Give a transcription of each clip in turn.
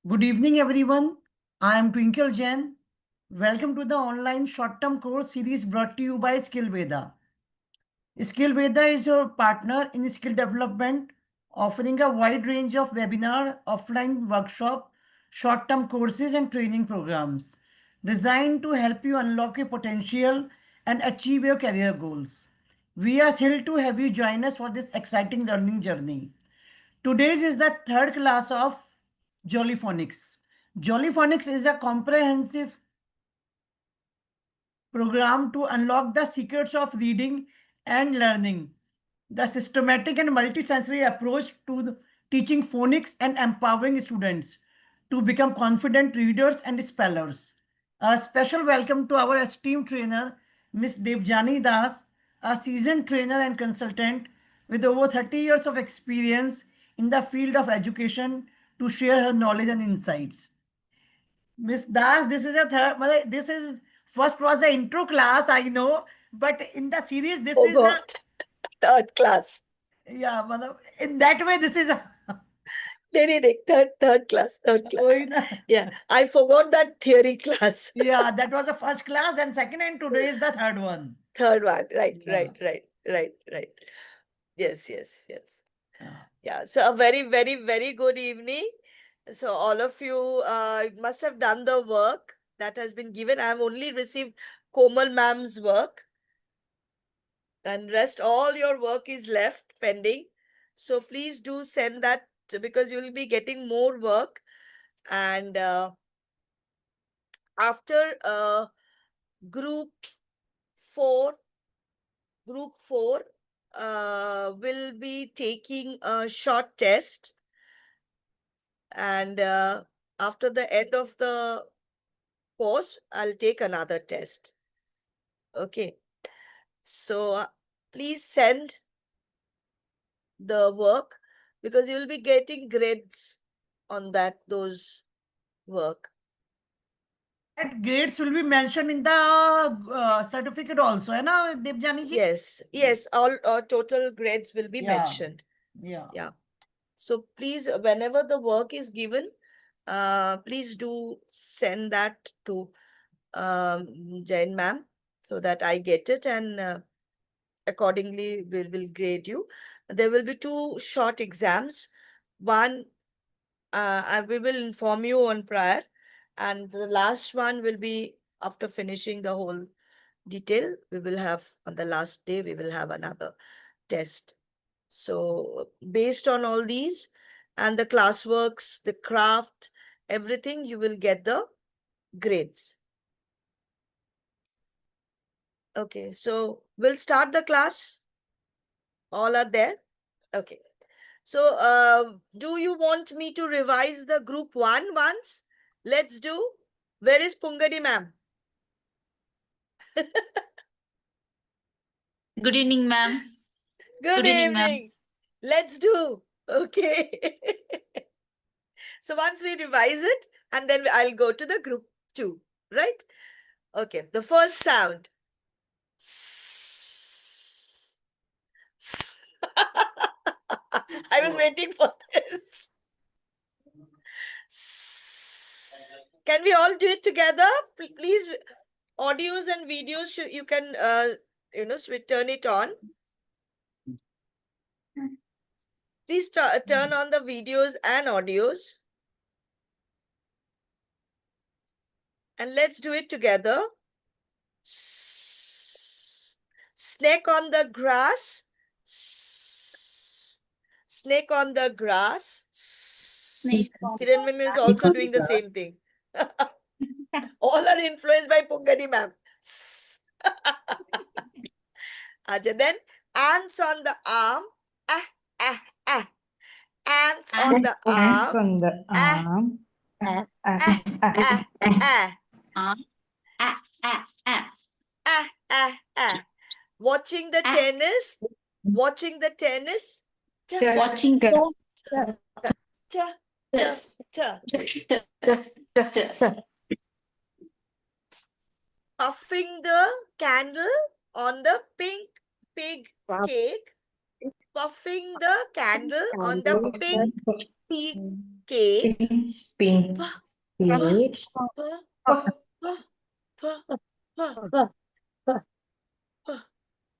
Good evening, everyone. I am Twinkle Jain. Welcome to the online short-term course series brought to you by Skill Veda. Skill Veda is your partner in skill development, offering a wide range of webinar, offline workshop, short-term courses, and training programs designed to help you unlock your potential and achieve your career goals. We are thrilled to have you join us for this exciting learning journey. Today's is the third class of Jollyphonics. Jollyphonics is a comprehensive program to unlock the secrets of reading and learning. The systematic and multisensory approach to teaching phonics and empowering students to become confident readers and spellers. A special welcome to our esteemed trainer, Ms. Devjani Das, a seasoned trainer and consultant with over 30 years of experience in the field of education to share her knowledge and insights. Miss Das, this is a this is first was the intro class, I know, but in the series, this is a third class. yeah, in that way, this is a Third class. Yeah, I forgot that theory class. yeah, that was the first class, and second, and today is the third one. Third one, right. Yeah. Yes. Yeah. Yeah, so a very, very, very good evening. So all of you must have done the work that has been given. I have only received Komal ma'am's work, and rest all your work is left pending. So please do send that because you will be getting more work. And after group 4 will be taking a short test, and after the end of the course I'll take another test. Okay, so please send the work because you will be getting grades on those work. And grades will be mentioned in the certificate also, है ना, Devjani ji? Yes, all total grades will be mentioned. Yeah. So please, whenever the work is given, please do send that to Jain ma'am so that I get it, and accordingly we will grade you. There will be 2 short exams. One, we will inform you on prior, and the last one will be after finishing the whole detail. We will have on the last day, we will have another test. So based on all these and the classworks, the craft, everything, you will get the grades. Okay, so we'll start the class. All are there? Okay. So do you want me to revise the group 1 once? Let's do. Where is Pungadi ma'am? Good evening, ma'am. Good evening. Let's do. Okay. So once we revise it, and then I'll go to the group 2, right? Okay, the first sound. I was waiting for this. Can we all do it together? Please, audios and videos, you can, turn it on. Please turn on the videos and audios. And let's do it together. Snake on the grass. Snake on the grass. Hiranmanu is also doing the same thing. All are influenced by Pungadi ma'am. Then ants on the arm. Ants on the arm. Watching the tennis. Watching the tennis. Watching the Puffing the candle on the pink pig cake. Puffing the candle on the pink pig cake. Pink. Pa, Cake. pa, pa, pa, pa,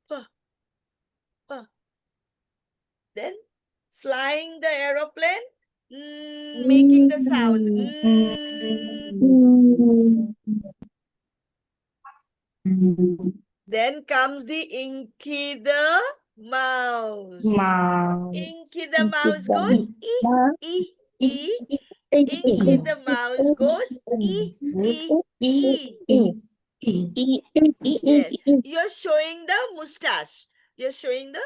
pa, pa. Then flying the aeroplane, making the sound. Then comes the Inky the mouse. Mouse. Inky the mouse goes e, e. Inky the mouse goes e, e. Yes. You're showing the mustache. You're showing the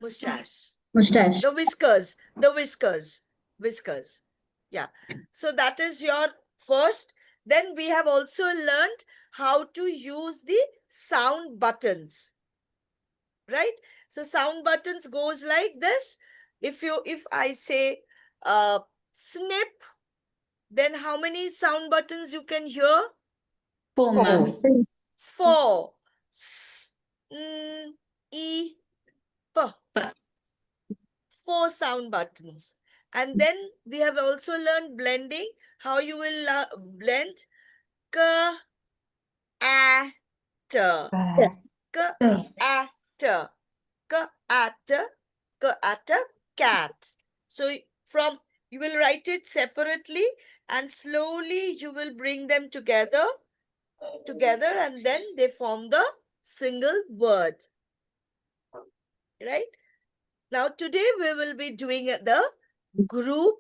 mustache. Mustache. The whiskers. The whiskers. Whiskers. Yeah. So that is your first. Then we have also learned how to use the sound buttons. Right? So sound buttons goes like this. If I say snip, then how many sound buttons you can hear? 4, ma'am. 4. S, n, e, p. 4 sound buttons. And then we have also learned blending, how you will blend k, a, t, k, a, t, k, a, t, k, a, t, cat. So from you will write it separately and slowly you will bring them together and then they form the single word. Right? Now today we will be doing the group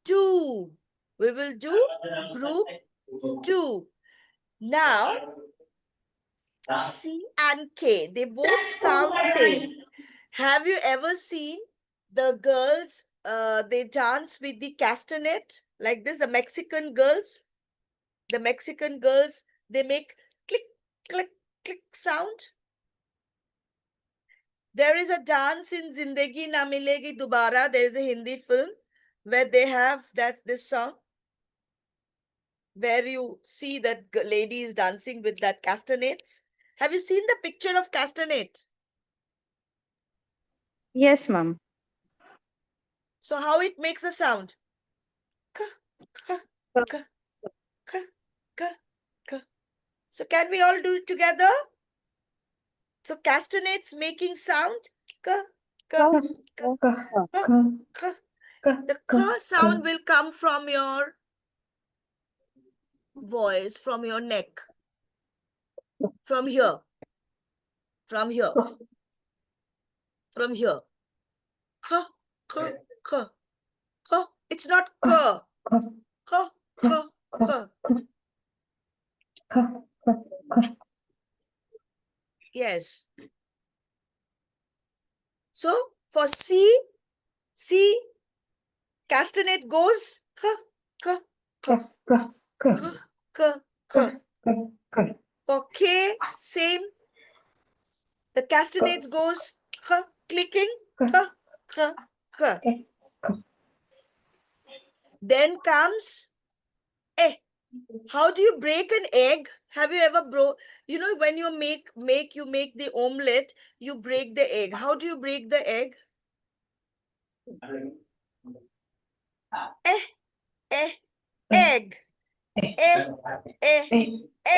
2. We will do group 2. Now C and K, they both sound same. Have you ever seen the girls, they dance with the castanet like this, the Mexican girls? The Mexican girls, they make click, click, click sound. There is a dance in Zindagi Na Milegi Dobara. There is a Hindi film where they have this song where you see that lady is dancing with that castanets. Have you seen the picture of castanet? Yes, ma'am. So how it makes a sound? K, k, k, k, k, k. So can we all do it together? So castanets making sound. K, k, k, k, k. The k sound will come from your voice, from your neck. From here. From here. From here. K, k, k. K. It's not k. K, k, k. Yes. So for C, castanet goes k, k, k, k, k, k. For K, same. The castanets goes k, clicking k, k, k. Then comes A. How do you break an egg? Have you ever you know, when you make the omelette, you break the egg. How do you break the egg? Egg. Egg.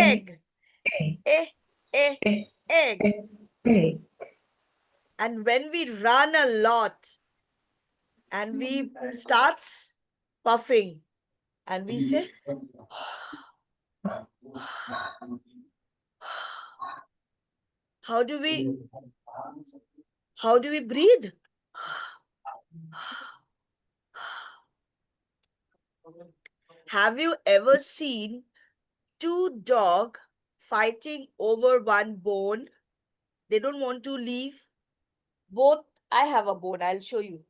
Egg. And when we run a lot and we starts puffing and we say, how do we breathe? Have you ever seen 2 dogs fighting over one bone? They don't want to leave. Both, I have a bone. I'll show you.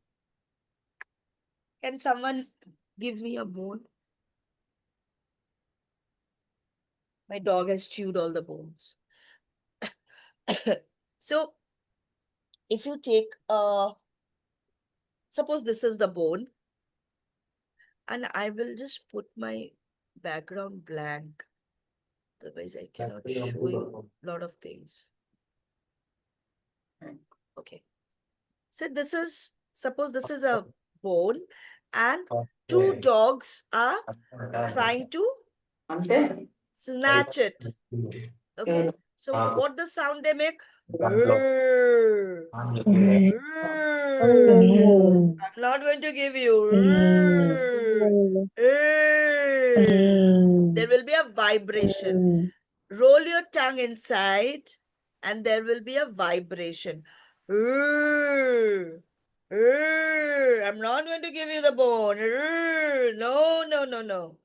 Can someone give me a bone? My dog has chewed all the bones. So, if you take, suppose this is the bone, and I will just put my background blank. Otherwise, I cannot show you a lot of things. Okay. So this is, suppose this is a bone and two dogs are trying to snatch it. Okay. So what the sound they make? Rrrr. Rrrr. I'm not going to give you. Rrrr. Rrrr. There will be a vibration. Roll your tongue inside and there will be a vibration. Rrrr. Rrrr. I'm not going to give you the bone. Rrrr. No, no, no, no.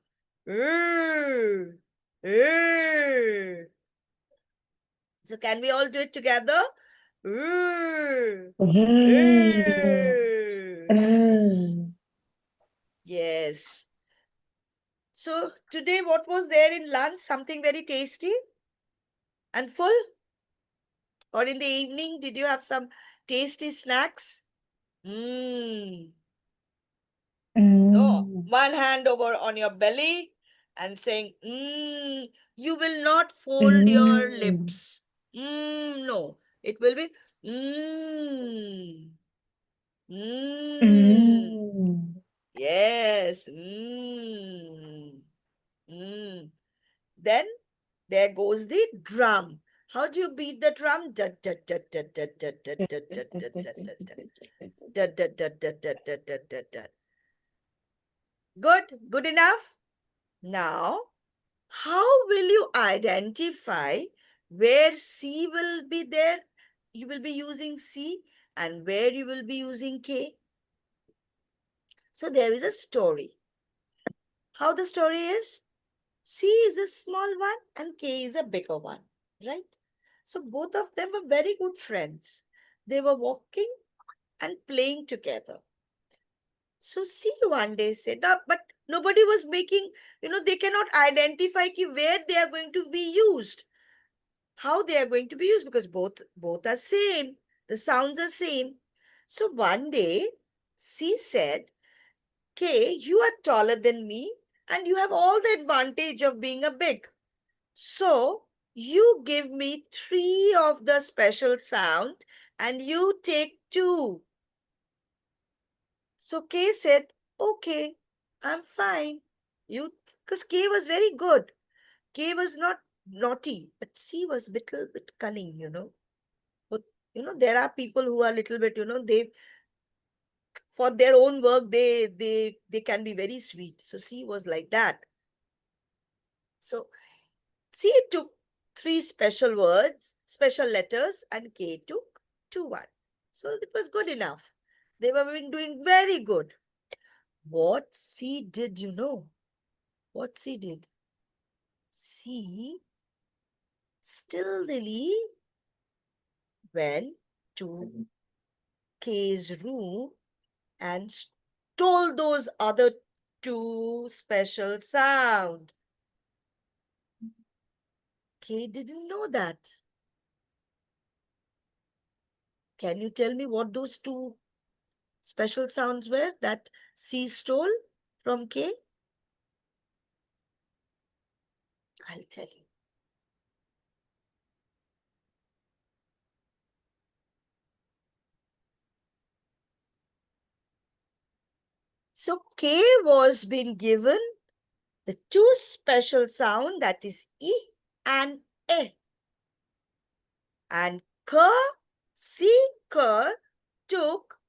Rrrr. Rrrr. So can we all do it together? Rrrr. Rrrr. Yes. So today what was there in lunch? Something very tasty and full? Or in the evening, did you have some tasty snacks? No. One hand over on your belly and saying, you will not fold your lips. No. It will be, Yes. Then there goes the drum. How do you beat the drum? Good enough. Now, how will you identify where C will be there? You will be using C, and where you will be using K. So there is a story. How the story is? C is a small one and K is a bigger one, right? So both of them were very good friends. They were walking and playing together. So C one day said, no, but nobody was making, they cannot identify where they are going to be used. How they are going to be used, because both are same. The sounds are same. So one day, C said, K, you are taller than me and you have all the advantage of being a big. So you give me 3 of the special sound and you take 2. So K said, okay, I'm fine. Because K was very good. K was not naughty, but C was little bit cunning, But, there are people who are little bit, they, for their own work, they can be very sweet. So C was like that. So C took 3 special words, special letters, and K took 2 1. So it was good enough. They were doing very good. What C did, What C did? C stealthily went to K's room and stole those other 2 special sound. K didn't know that. Can you tell me what those 2 special sounds were that C stole from K? I'll tell you. So K was being given the 2 special sound, that is E and A. And C took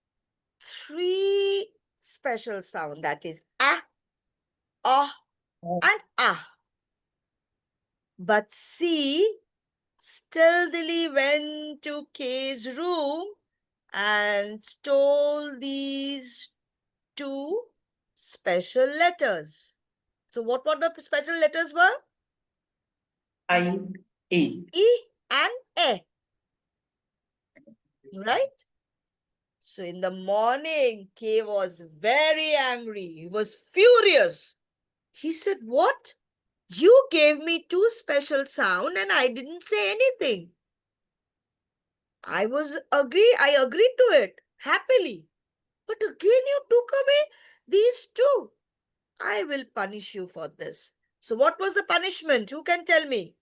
3 special sound, that is A, and A. But C stealthily went to K's room and stole these 2 special letters. So what the special letters were? I, E. E and A. Right? So in the morning, K was very angry. He was furious. He said, what? You gave me 2 special sound and I didn't say anything. I agreed to it happily. But again you took away these 2. I will punish you for this. So what was the punishment? Who can tell me?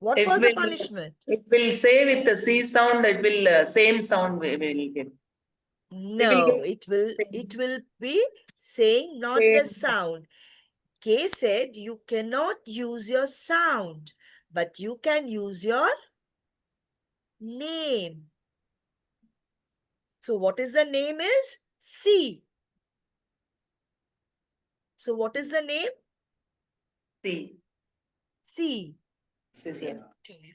What was the punishment? It will say with the C sound, it will same sound we will give. No, it will be saying not the Same. sound. K said you cannot use your sound, but you can use your name. So what is the name is C. So what is the name? C. C. Scissor. Okay.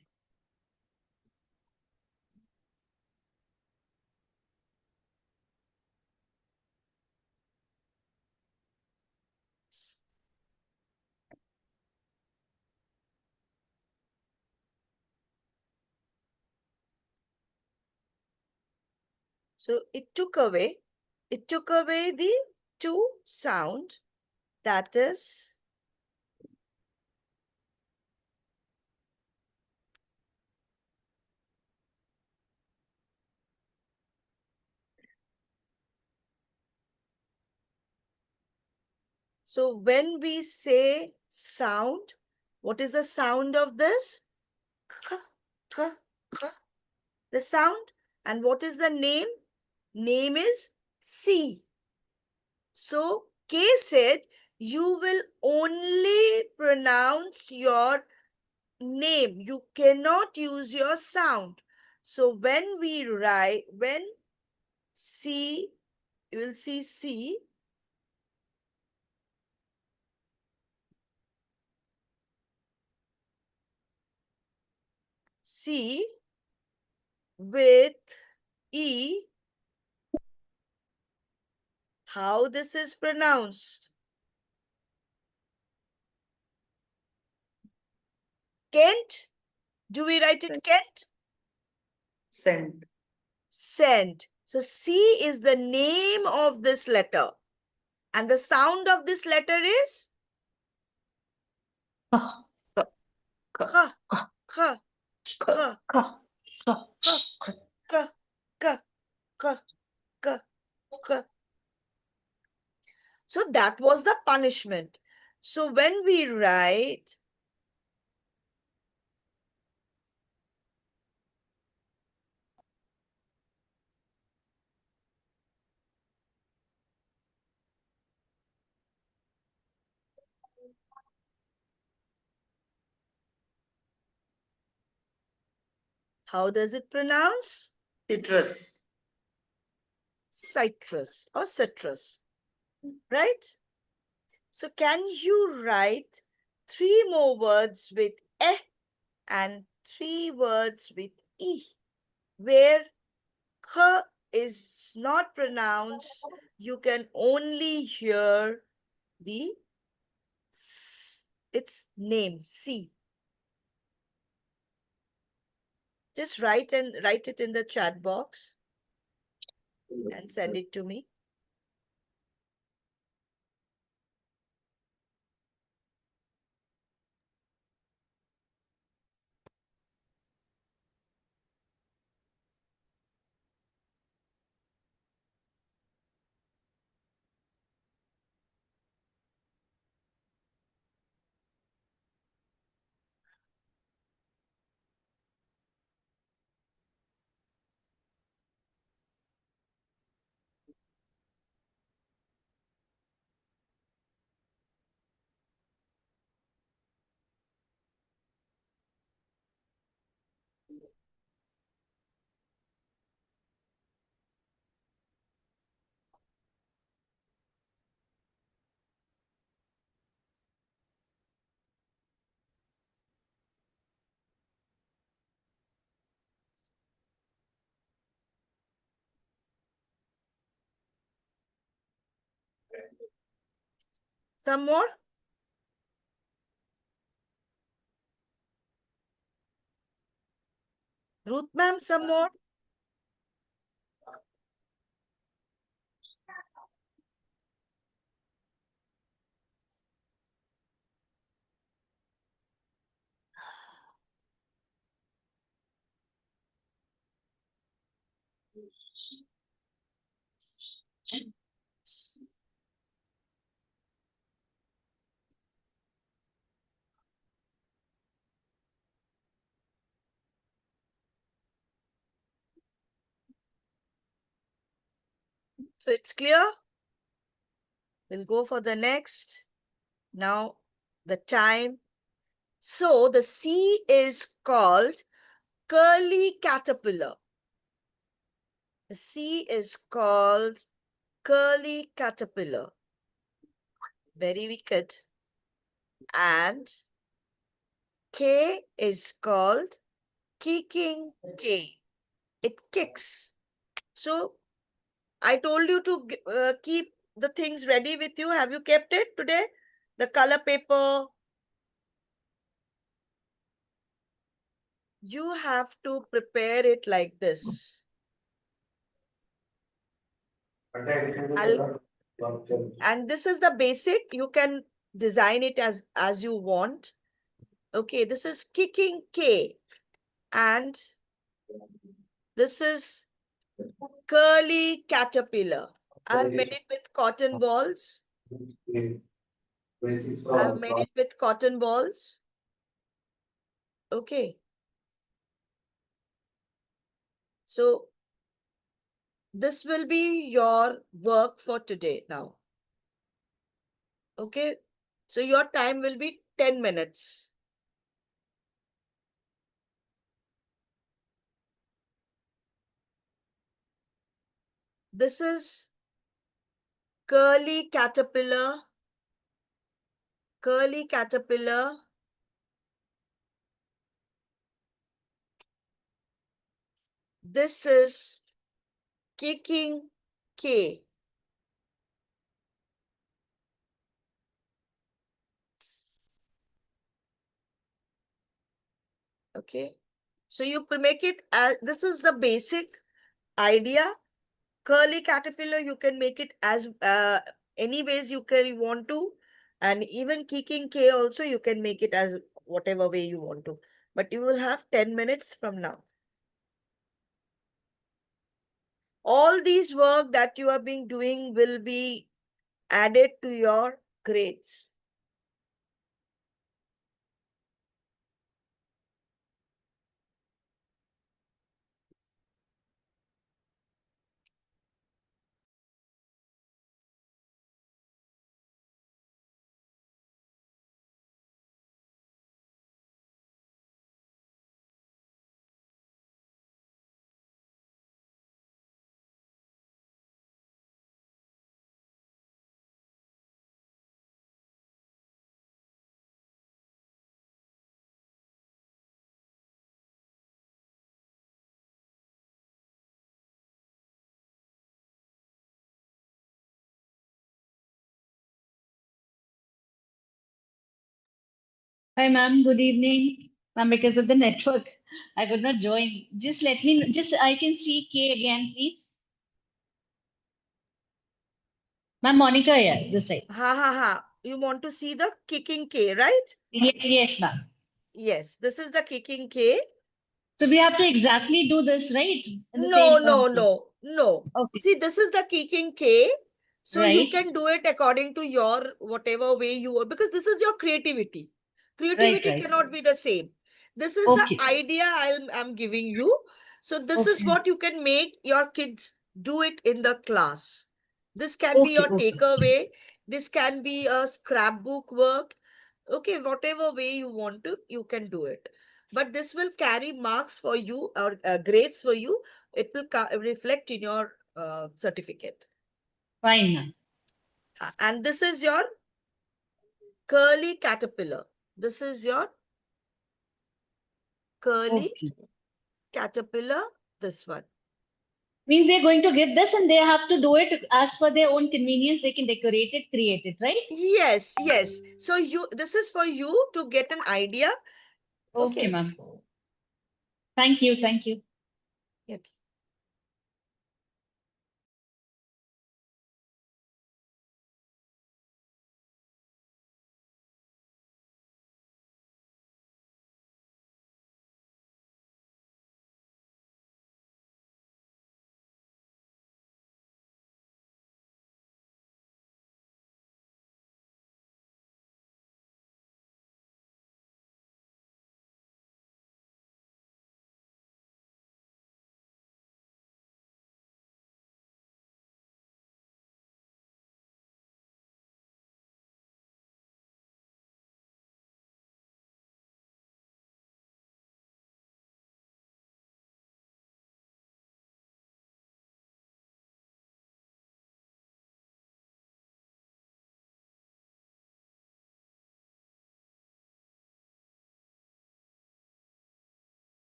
So it took away the two sound, that is so when we say sound, what is the sound of this? K, k, k. The sound. And what is the name? Name is C. So K said you will only pronounce your name. You cannot use your sound. So when we write, when C, you will see C. C with E, how this is pronounced? Kent? Do we write it Kent? Scent. Scent. So C is the name of this letter. And the sound of this letter is? K. K. K. K, K. K, K, K. K, K, K, K, K, K. So that was the punishment. So when we write how does it pronounce? Citrus. Citrus or citrus, right? So can you write 3 more words with eh and 3 words with e, where k is not pronounced, you can only hear the its name, C. Just write it in the chat box and send it to me. Some more? Ruth ma'am, some more? So it's clear. We'll go for the next. Now the time. So the C is called curly caterpillar. The C is called curly caterpillar. Very wicked. And K is called kicking K. It kicks. So I told you to keep the things ready with you. Have you kept it today? The color paper. You have to prepare it like this. And this is the basic. You can design it as you want. Okay, this is kicking K. And this is curly caterpillar. I've made it with cotton balls. I've made it with cotton balls. Okay. So this will be your work for today now. Okay. So your time will be 10 minutes. This is curly caterpillar. Curly caterpillar. This is kicking K. Okay. So you make it as, this is the basic idea. Curly caterpillar, you can make it as any ways you want to. And even kicking K also, you can make it as whatever way you want to. But you will have 10 minutes from now. All these work that you have been doing will be added to your grades. Hi, ma'am. Good evening. Ma'am, because of the network, I could not join. Just let me, just I can see K again, please. Ma'am, Monica here, this side. Ha. You want to see the kicking K, right? Yes, ma'am. Yes, this is the kicking K. So we have to exactly do this, right? In the No, same. no. Okay, See, this is the kicking K. So you right, can do it according to your whatever way you want, because this is your creativity. right, Creativity right. cannot be the same. This is the Okay, idea I'm giving you. So this is okay, what you can make your kids do it in the class. This can be okay, your okay. takeaway. This can be a scrapbook work. Okay, whatever way you want to, you can do it. But this will carry marks for you or grades for you. It will reflect in your certificate. Fine, ma'am. And this is your curly caterpillar. This is your curly Okay. caterpillar, this one. Means we're going to give this and they have to do it as per their own convenience. They can decorate it, create it, right? Yes. So this is for you to get an idea. Okay, Okay. ma'am. Thank you, thank you. Okay.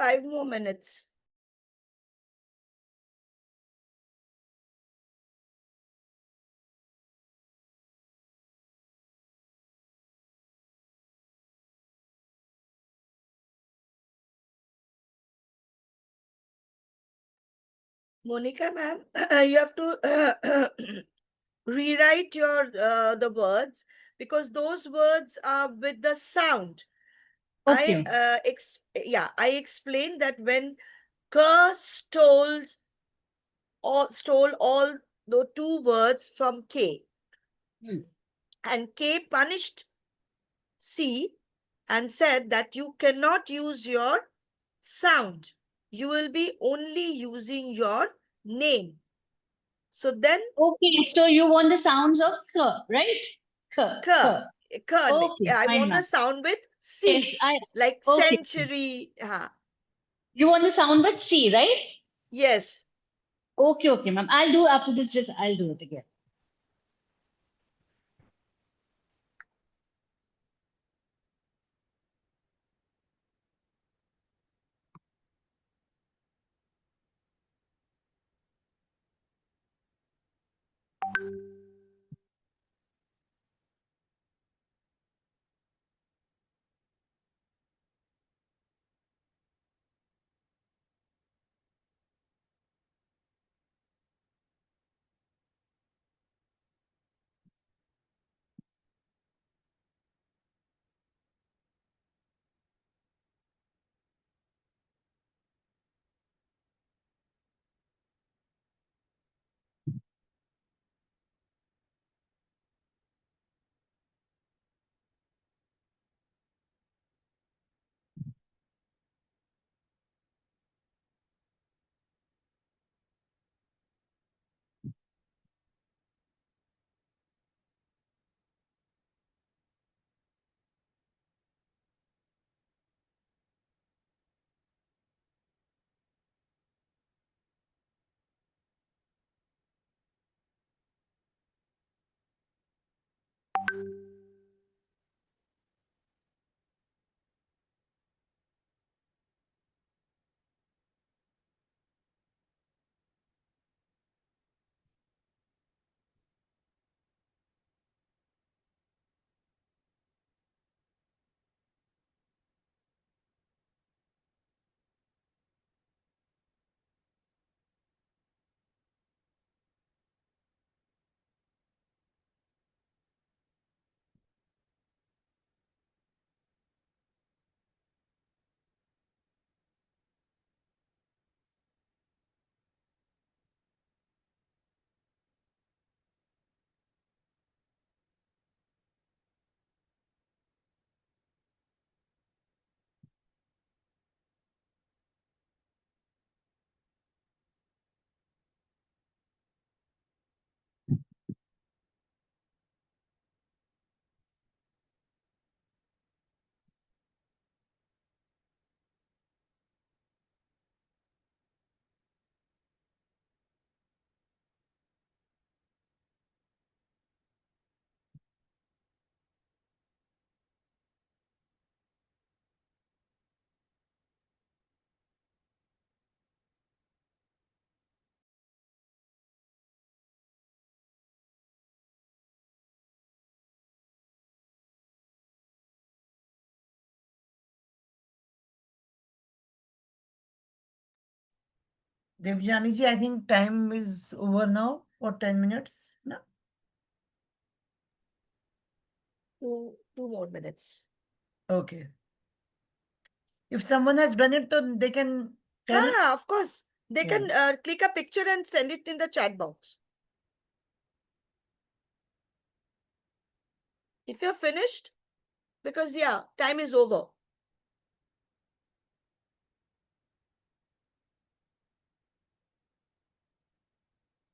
5 more minutes. Monica ma'am, you have to rewrite your the words because those words are with the sound. Okay. I explained that when Kerr stole all the 2 words from K, Hmm. and K punished C and said that you cannot use your sound. You will be only using your name. So then Okay, so you want the sounds of k, right? K, Kerr, k. Kerr, Okay, I fine, want the ma'am. sound with C, Yes, I. like Okay. century. You want the sound with C, right? Yes. Okay, okay, ma'am. I'll do after this. Just I'll do it again. Devjani ji, I think time is over now for 10 minutes. No? 2 more minutes. Okay. If someone has done it, then they can tell. Of course. They Yeah. can click a picture and send it in the chat box. If you're finished, because yeah, time is over.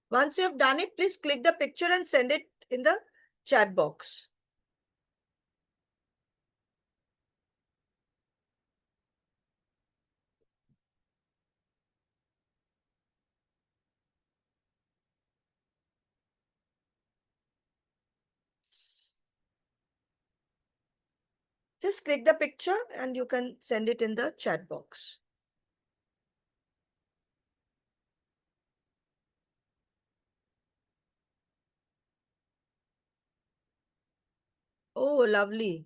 Once you have done it, please click the picture and send it in the chat box. Just click the picture and you can send it in the chat box. Oh, lovely.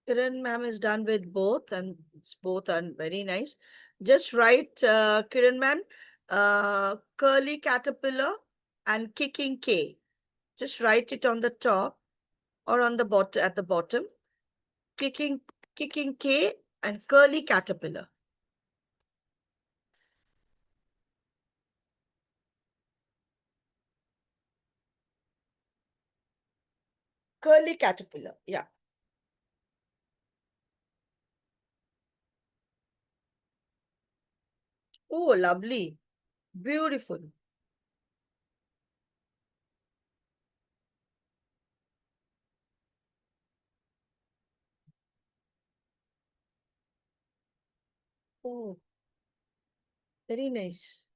Kiran ma'am is done with both, and both are very nice. Just write, Kiran ma'am, curly caterpillar and kicking K. Just write it on the top or on the bottom, at the bottom. Kicking K and curly caterpillar. Curly caterpillar, yeah. Oh, lovely. Beautiful. Oh, very nice.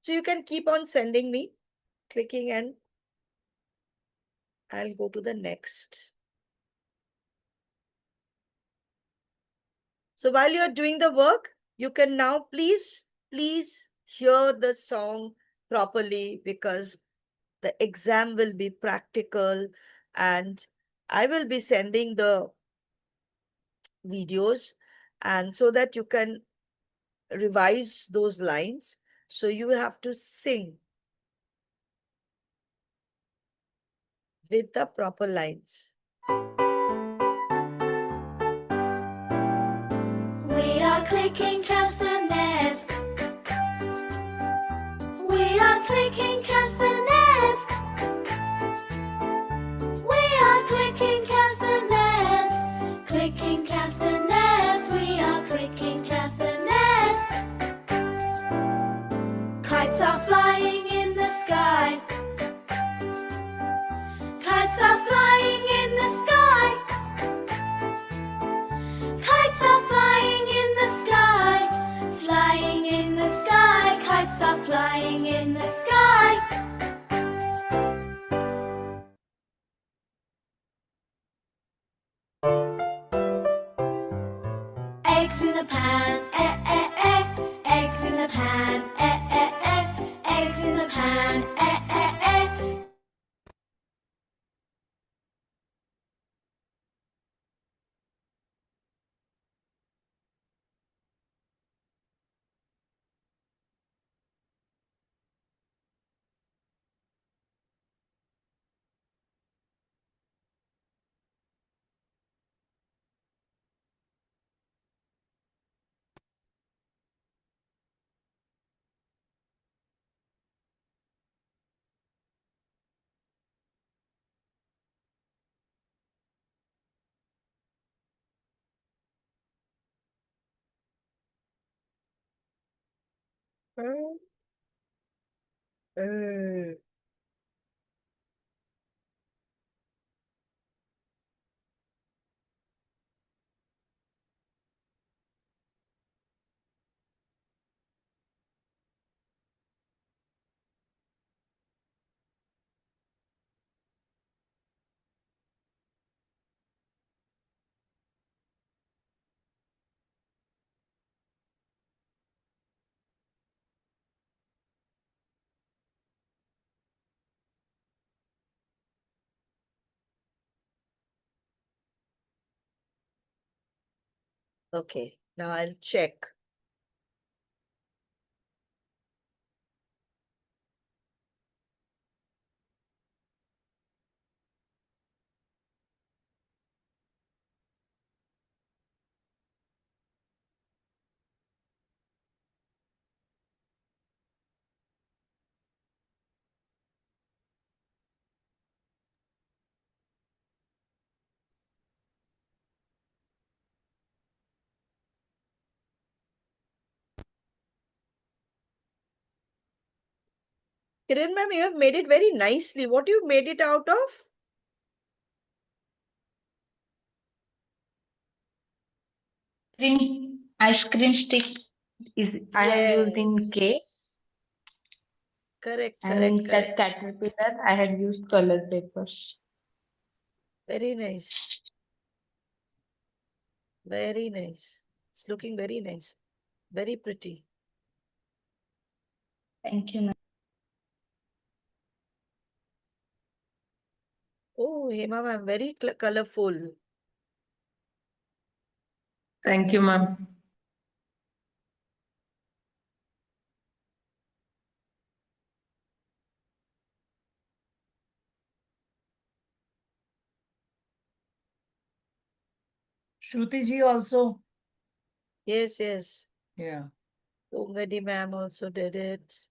So you can keep on sending me, clicking, and I'll go to the next. So while you are doing the work, you can now please hear the song properly, because the exam will be practical and I will be sending the videos, and so that you can revise those lines. So you have to sing with the proper lines. We are clicking castanets. We are clicking castanets. We are clicking castanets. Clicking castanets. We are clicking castanets. Kites are flying in the sky. Kites are flying in the sky. Kites are flying in the sky. Flying in the sky. Kites are flying in the sky. Eggs in the pan, eh, eh, eh. Eggs in the pan, eh, eh, eh. Eggs in the pan, eh, eh, eh. Uh, uh, Okay, now I'll check. Kiran ma'am, you have made it very nicely. What you made it out of? Ice cream stick is I have used in K, Yes. Correct, and correct, correct. that caterpillar I had used colored papers. Very nice. Very nice. It's looking very nice. Very pretty. Thank you, ma'am. Oh, Hema ma'am, very colorful. Thank you, ma'am. Shruti ji also. Yes, yes. Yeah. Pongadi ma'am also did it.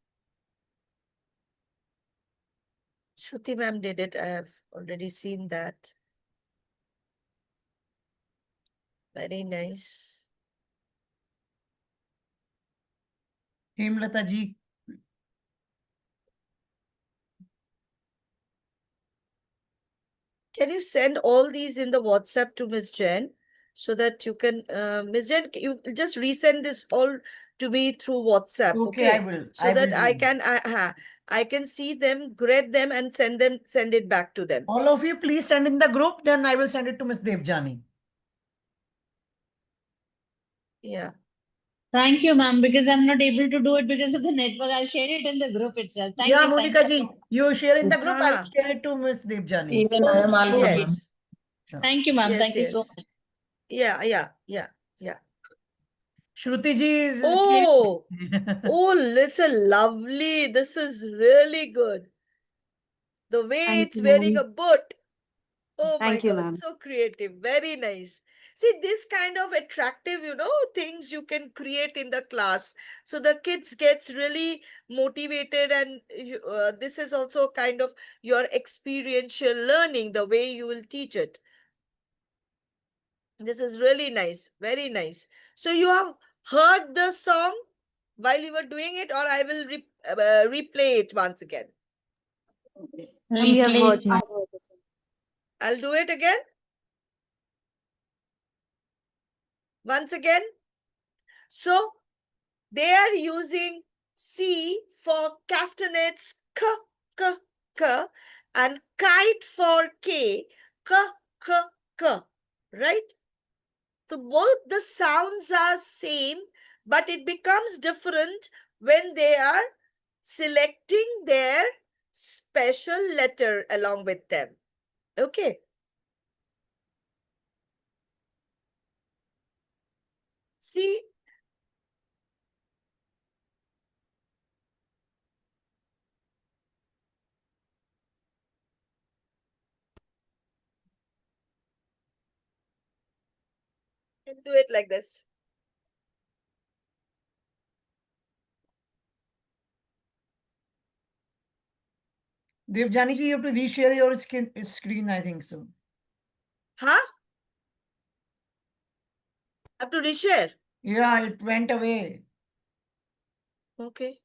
Shruti ma'am did it. I have already seen that. Very nice. Hemlata ji. Can you send all these in the WhatsApp to Miss Jen so that you can, Miss Jen, you just resend this all to me through WhatsApp, Okay, I okay? will. So I that will I do. can, I can see them, grade them, and send it back to them. All of you, please send in the group. Then I will send it to Miss Devjani. Yeah. Thank you, ma'am, because I'm not able to do it because of the network. I'll share it in the group itself. Thank Yeah, you. Thank Monica you. ji, you share in the group. I will Ah. share it to Miss Devjani. Even I am also, ma'am. Yes. Thank you, ma'am. Yes, Thank you so yes. much. Yeah, yeah, yeah, yeah. Shruti ji is. Oh, oh, listen, lovely. This is really good. The way Thank it's you, wearing ma'am. a boot. Oh my Thank you, God, ma'am. so creative. Very nice. See, this kind of attractive, things you can create in the class. So the kids gets really motivated, and this is also kind of your experiential learning, the way you will teach it. This is really nice. Very nice. So you have heard the song while you were doing it, or I will replay it once again. We have heard, ma'am. I'll do it again. Once again. So they are using C for castanets, k, k, k, and kite for K, k, k, k, right? So both the sounds are same, but it becomes different when they are selecting their special letter along with them. Okay. See, you can do it like this. Devjani ji, you have to reshare your screen, I think so. Huh? I have to reshare. Yeah, it went away. Okay.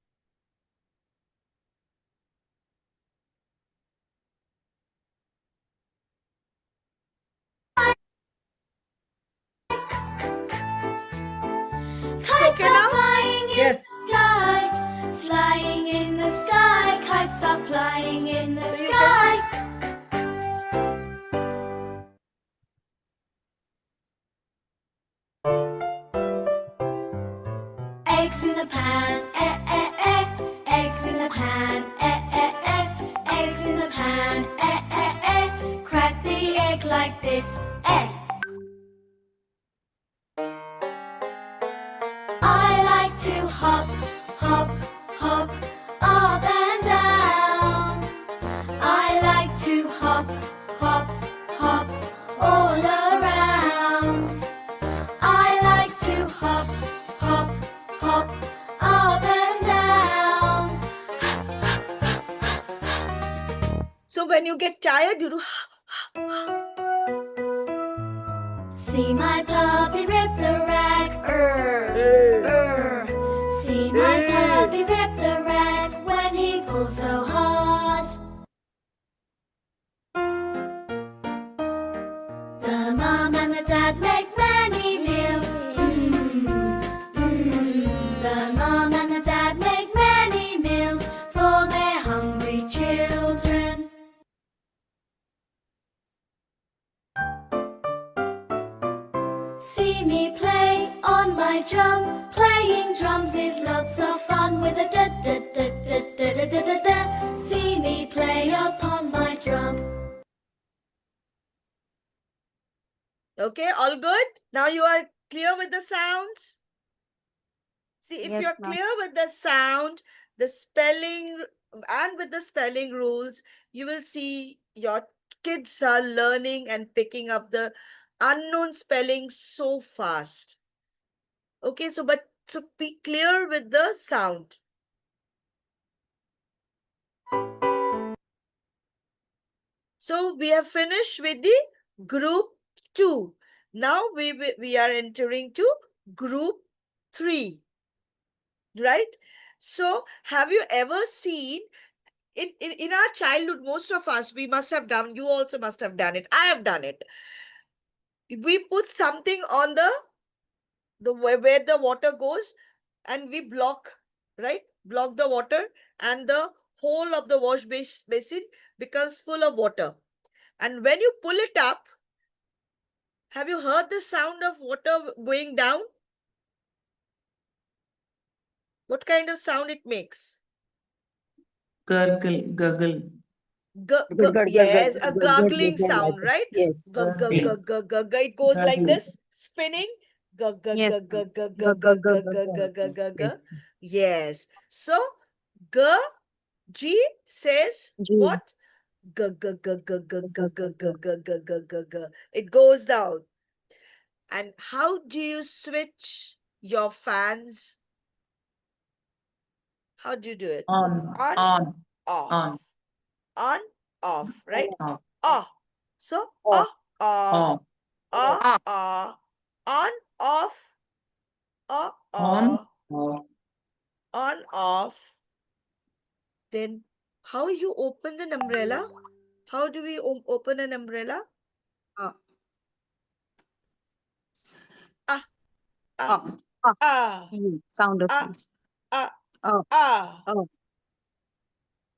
Kites okay are now? flying in Yes. the sky, flying in the sky. Kites are flying in the So you sky. Eggs in the pan, eh, eh, eh. Eggs in the pan, eh, eh, eh. Eggs in the pan, eh, eh, eh. Crack the egg like this, eh. I like to hop, hop, hop, up and down. I like to hop, hop, hop, all around. I like to hop, hop, hop, up and down. So when you get tired, you do. See my puppy rip the rag, See my puppy rip the rag when he pulls so hard. upon my drum. Playing drums is lots of fun with a da da da da da da da da da. See me play upon my drum. Okay, all good? Now you are clear with the sounds? See, if Yes, you're ma'am. clear with the sound, the spelling, and with the spelling rules, you will see your kids are learning and picking up the unknown spelling so fast. Okay, so be clear with the sound. So we have finished with the group 2. Now we are entering to group 3. Right? So have you ever seen in our childhood, most of us, we must have done, you also must have done it. I have done it. We put something on the where the water goes and we block, right? Block the water and the whole of the wash basin becomes full of water. And when you pull it up, have you heard the sound of water going down? What kind of sound it makes? Gurgle, gurgle. Yes, a gargling sound, right? Yes. Gurgling. It goes like Gargling. this, spinning. Yes, Yes. Yes. So, G says G. what? It goes down. And how do you switch your fans? How do you do it? On, On, on, off. On, off, right? off, Ah. So, Off. on, off, off, on, off. on, off. Then, how you open an umbrella? How do we open an umbrella? Ah. Ah, Ah. ah, Sound of ah, U. ah, Oh. ah. Oh.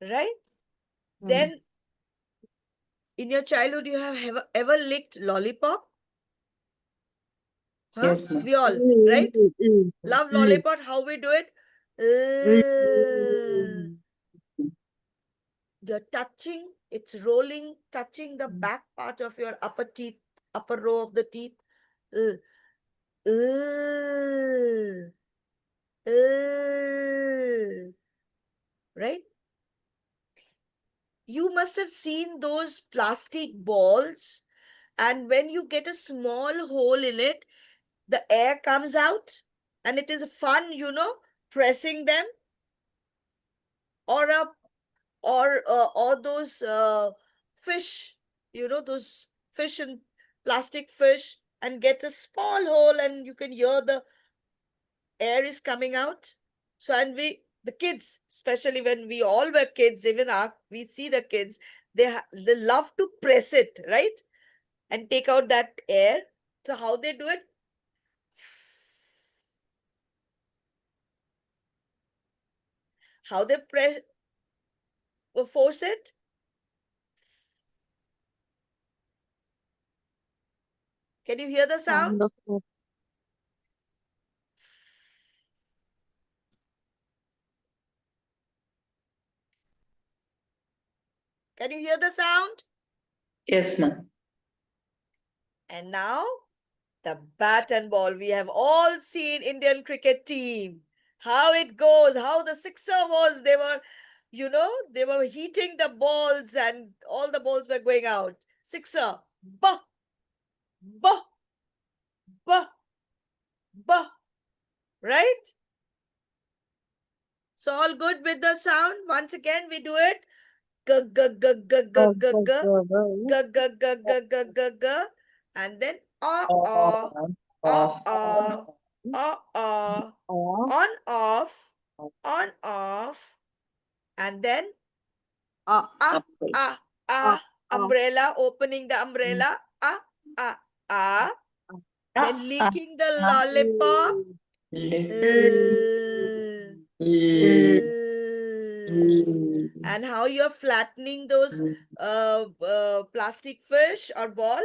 Right? Mm. Then, in your childhood, you have ever licked lollipop? Huh? Yes, ma'am. We all, right? Love lollipop. How we do it? You're touching, it's rolling, touching the back part of your upper teeth, upper row of the teeth. Right? You must have seen those plastic balls, and when you get a small hole in it, the air comes out, and it is fun, pressing them. Or those fish, those fish and plastic fish, and get a small hole and you can hear the air is coming out. So, and the kids, especially when we all were kids, even we see the kids, they love to press it, right? And take out that air. So how they do it? How they force it? Can you hear the sound? Can you hear the sound? Yes, ma'am. And now, the bat and ball. We have all seen Indian cricket team. How it goes, how the sixer was. They were, they were heating the balls and all the balls were going out. Sixer. Bah. Bah. Bah. Bah. Right? So all good with the sound. Once again, we do it. G g g g g g g g g g g g g g, and then on off, and then umbrella, opening the umbrella, then licking the lollipop. And how you're flattening those plastic fish or ball.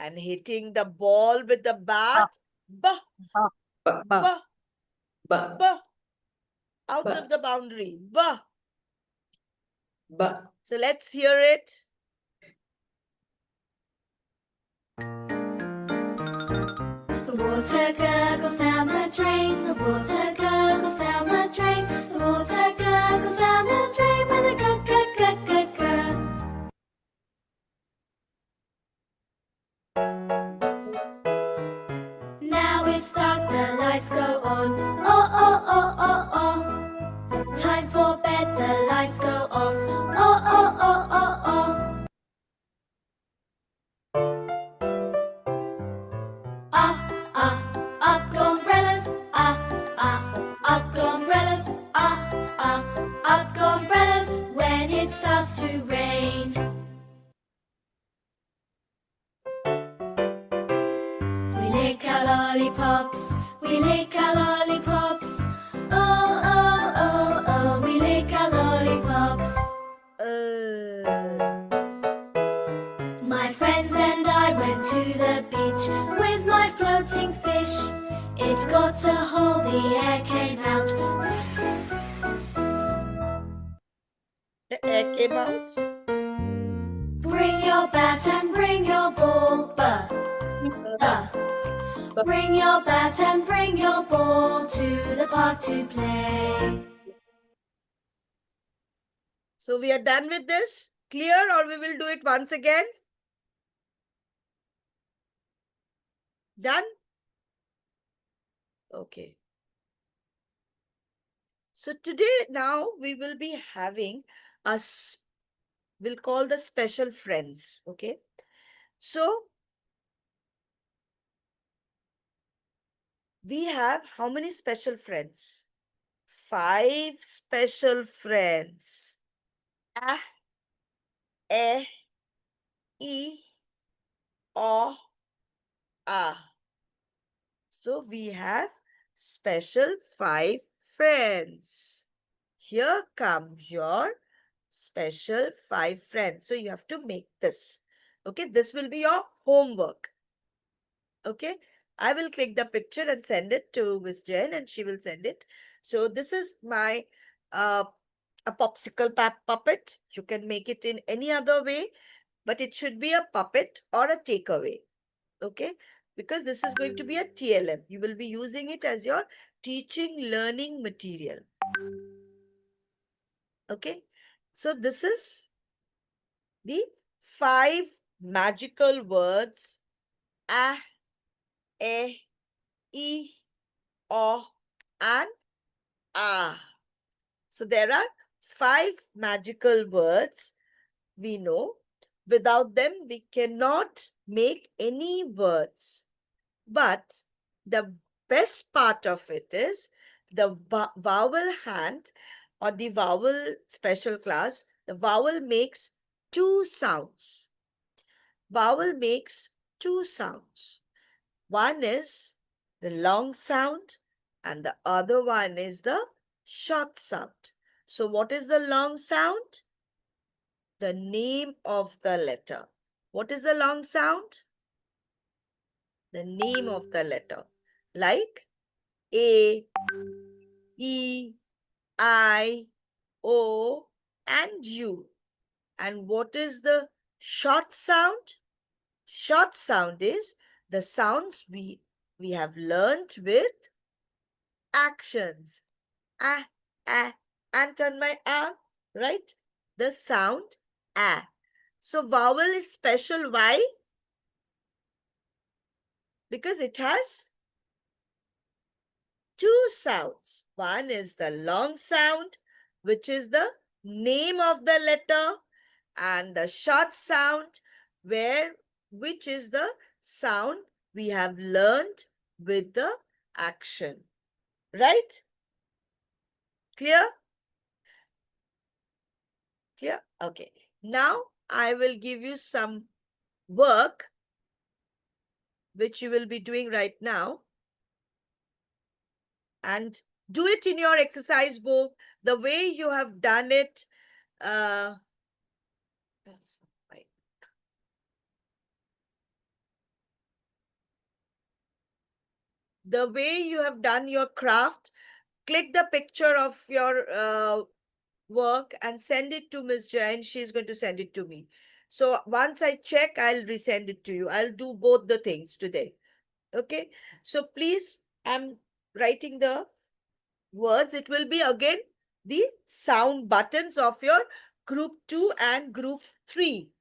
And hitting the ball with the bat. Ba, Ba. ba, Ba. ba. Out Ba. of the boundary. Ba. Ba. So let's hear it. The water gurgles down the drain. The water gurgles down the drain. The water gurgles down the drain with a gurg, gurg, gurg, gurg, gurg. Now it's dark, the lights go on. Oh, oh, oh, oh, oh. Time for bed, the lights go off. Oh, oh, oh, oh, oh. Up go umbrellas. Up go umbrellas. Up go umbrellas when it starts to rain. We lick our lollipops. We lick our lollipops. Oh, oh, oh, oh. We lick our lollipops. My friends and I went to the beach with my floating fish. It got a hole, the air came out. The air came out. Bring your bat and bring your ball. Bring your bat and bring your ball to the park to play. So we are done with this. Clear, or we will do it once again? Done? Okay. So today now we will be having we'll call the special friends. Okay. So we have how many special friends? 5 special friends. A, E, I, O, A. So we have special 5 friends. Here come your special 5 friends. So you have to make this. Okay, this will be your homework. Okay, I will click the picture and send it to Miss Jen and she will send it. So this is my a popsicle puppet. You can make it in any other way, but it should be a puppet or a takeaway. Okay, because this is going to be a TLM. You will be using it as your teaching learning material. Okay, so this is the 5 magical words A, E, I, O, and A. So there are 5 magical words we know. Without them, we cannot make any words. But the best part of it is the vowel hand or the vowel special class. The vowel makes 2 sounds. Vowel makes 2 sounds. One is the long sound and the other one is the short sound. So what is the long sound? The name of the letter. What is the long sound? The name of the letter. Like A, E, I, O, and U. And what is the short sound? Short sound is the sounds we have learnt with actions. And turn my arm, right? The sound A. So vowel is special. Why? Because it has 2 sounds. One is the long sound, which is the name of the letter, and the short sound, which is the sound we have learned with the action. Right? Clear? Clear? Okay. Now I will give you some work which you will be doing right now. And do it in your exercise book the way you have done it. the way you have done your craft, click the picture of your work and send it to Ms. Jain. She's going to send it to me. So once I check, I'll resend it to you. I'll do both the things today. Okay. So please, I'm writing the words. It will be again the sound buttons of your group 2 and group 3.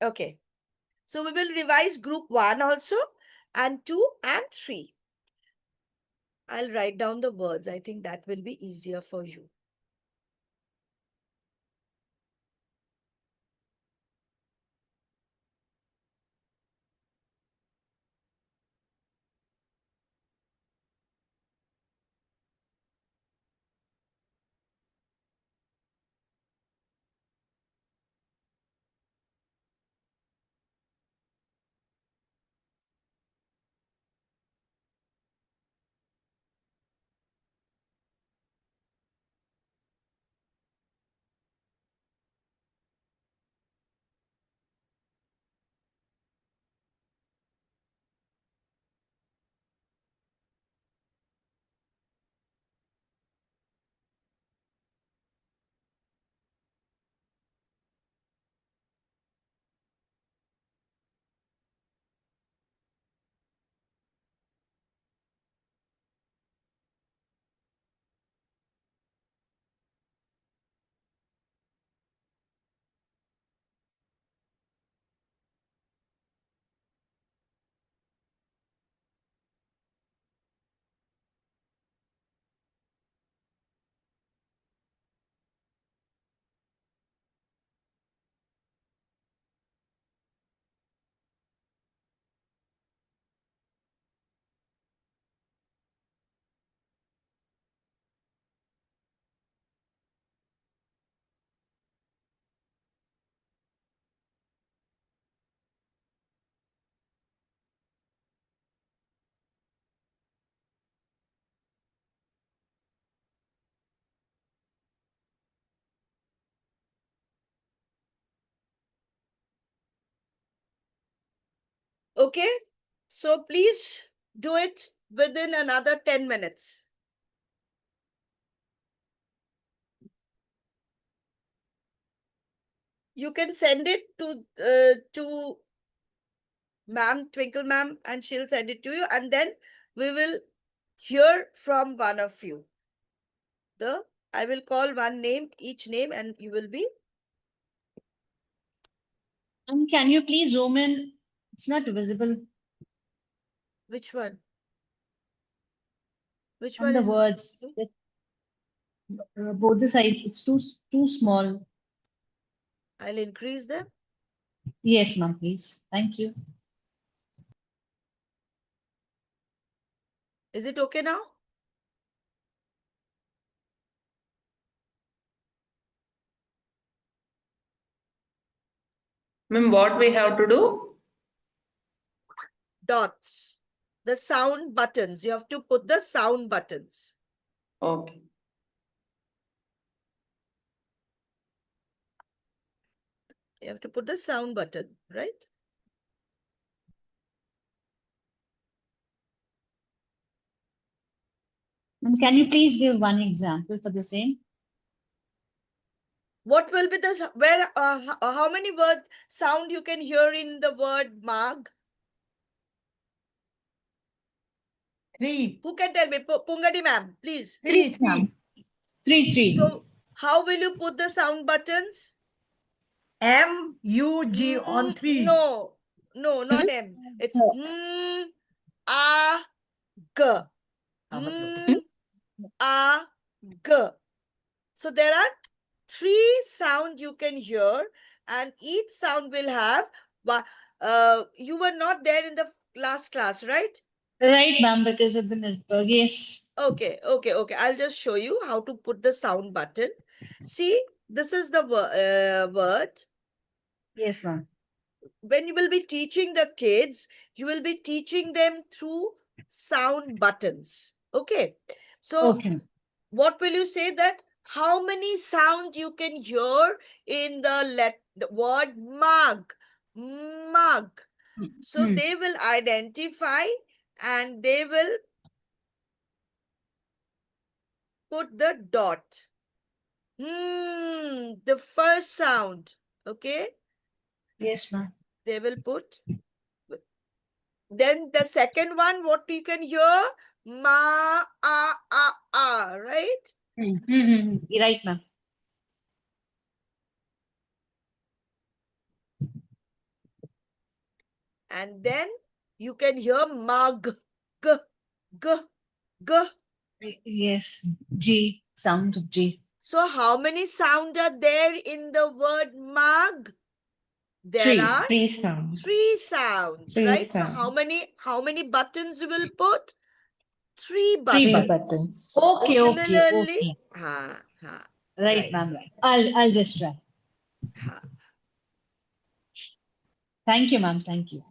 Okay. So we will revise group 1 also, and 2 and 3. I'll write down the words. I think that will be easier for you. Okay. So please do it within another 10 minutes. You can send it to ma'am, Twinkle ma'am, and she'll send it to you, and then we will hear from one of you. I will call one name, each name, and you will be. Can you please zoom in? It's not visible Which one? Which on one the is not words. visible? Both the sides. It's too small. I'll increase them. Yes, ma'am, please. Thank you. Is it okay now? Ma'am, what we have to do? Dots. The sound buttons. You have to put the sound buttons. Okay. You have to put the sound button, right? Ma'am, can you please give one example for the same? What will be the how many words sound you can hear in the word mag? 3. Who can tell me? Pungadi ma'am, please. 3. Ma'am. Three. So how will you put the sound buttons? MUG on 3. No, not M. It's A G. A G. So there are 3 sounds you can hear, and each sound will have. You were not there in the last class, right? Right, ma'am, because of the network. Yes. Okay. I'll just show you how to put the sound button. See, this is the word. Yes, ma'am. When you will be teaching the kids, you will be teaching them through sound buttons. Okay. So Okay. what will you say that how many sound you can hear in the word mug? Mug. So Hmm. they will identify and they will put the dot. The first sound. Okay. Yes, ma'am. They will put. Then the second one, what you can hear? Ma, right? Right, ma'am. And then you can hear mug, g, g, g. Yes. G. Sound of G. So how many sound are there in the word mug? There are Three sounds. three sounds, Three right? So sounds. how many buttons you will put? Three Three buttons. buttons. Okay, Similarly, okay. ha, ha, Right, right, ma'am. Right. I'll just try. ha. Thank you, ma'am. Thank you.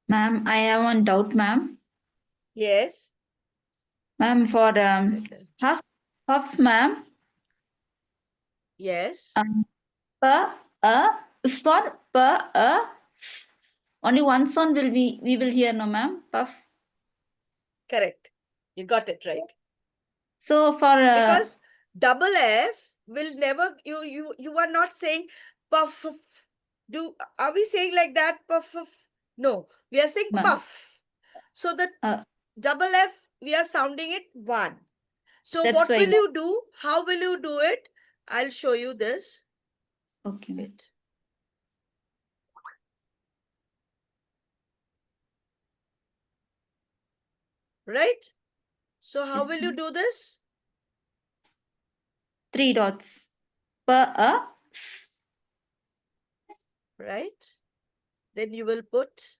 Ma'am, I have one doubt, ma'am. Yes. Ma'am, for Just a second. puff, ma'am. Yes. Pa, is for pa, only one sound will be we will hear, no, ma'am. Puff. Correct. You got it right. So for Because double F will never, you are not saying puff. Are we saying like that? Puff. No, we are saying ma'am, puff. So the double F, we are sounding it one. So that's what why. will you do? How will you do it? I'll show you this. Okay, ma'am. Wait. Right? So how Yes, will you ma'am. do this? 3 dots. Pa, Right? Then you will put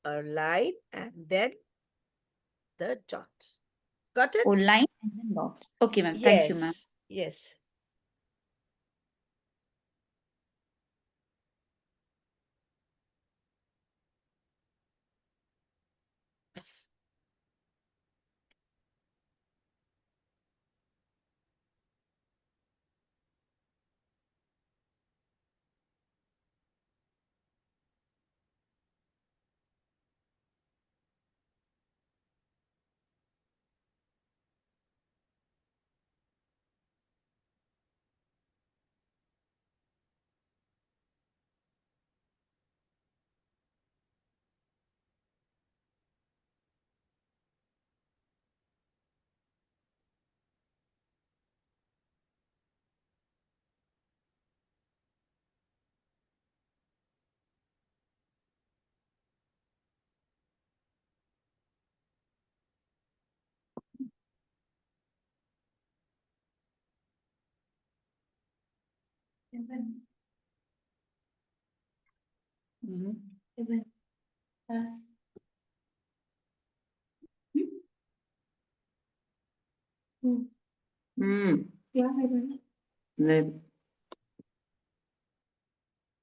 a line and then the dot. Got it? line and then dot. Okay, ma'am. Thank you, ma'am. Yes. Then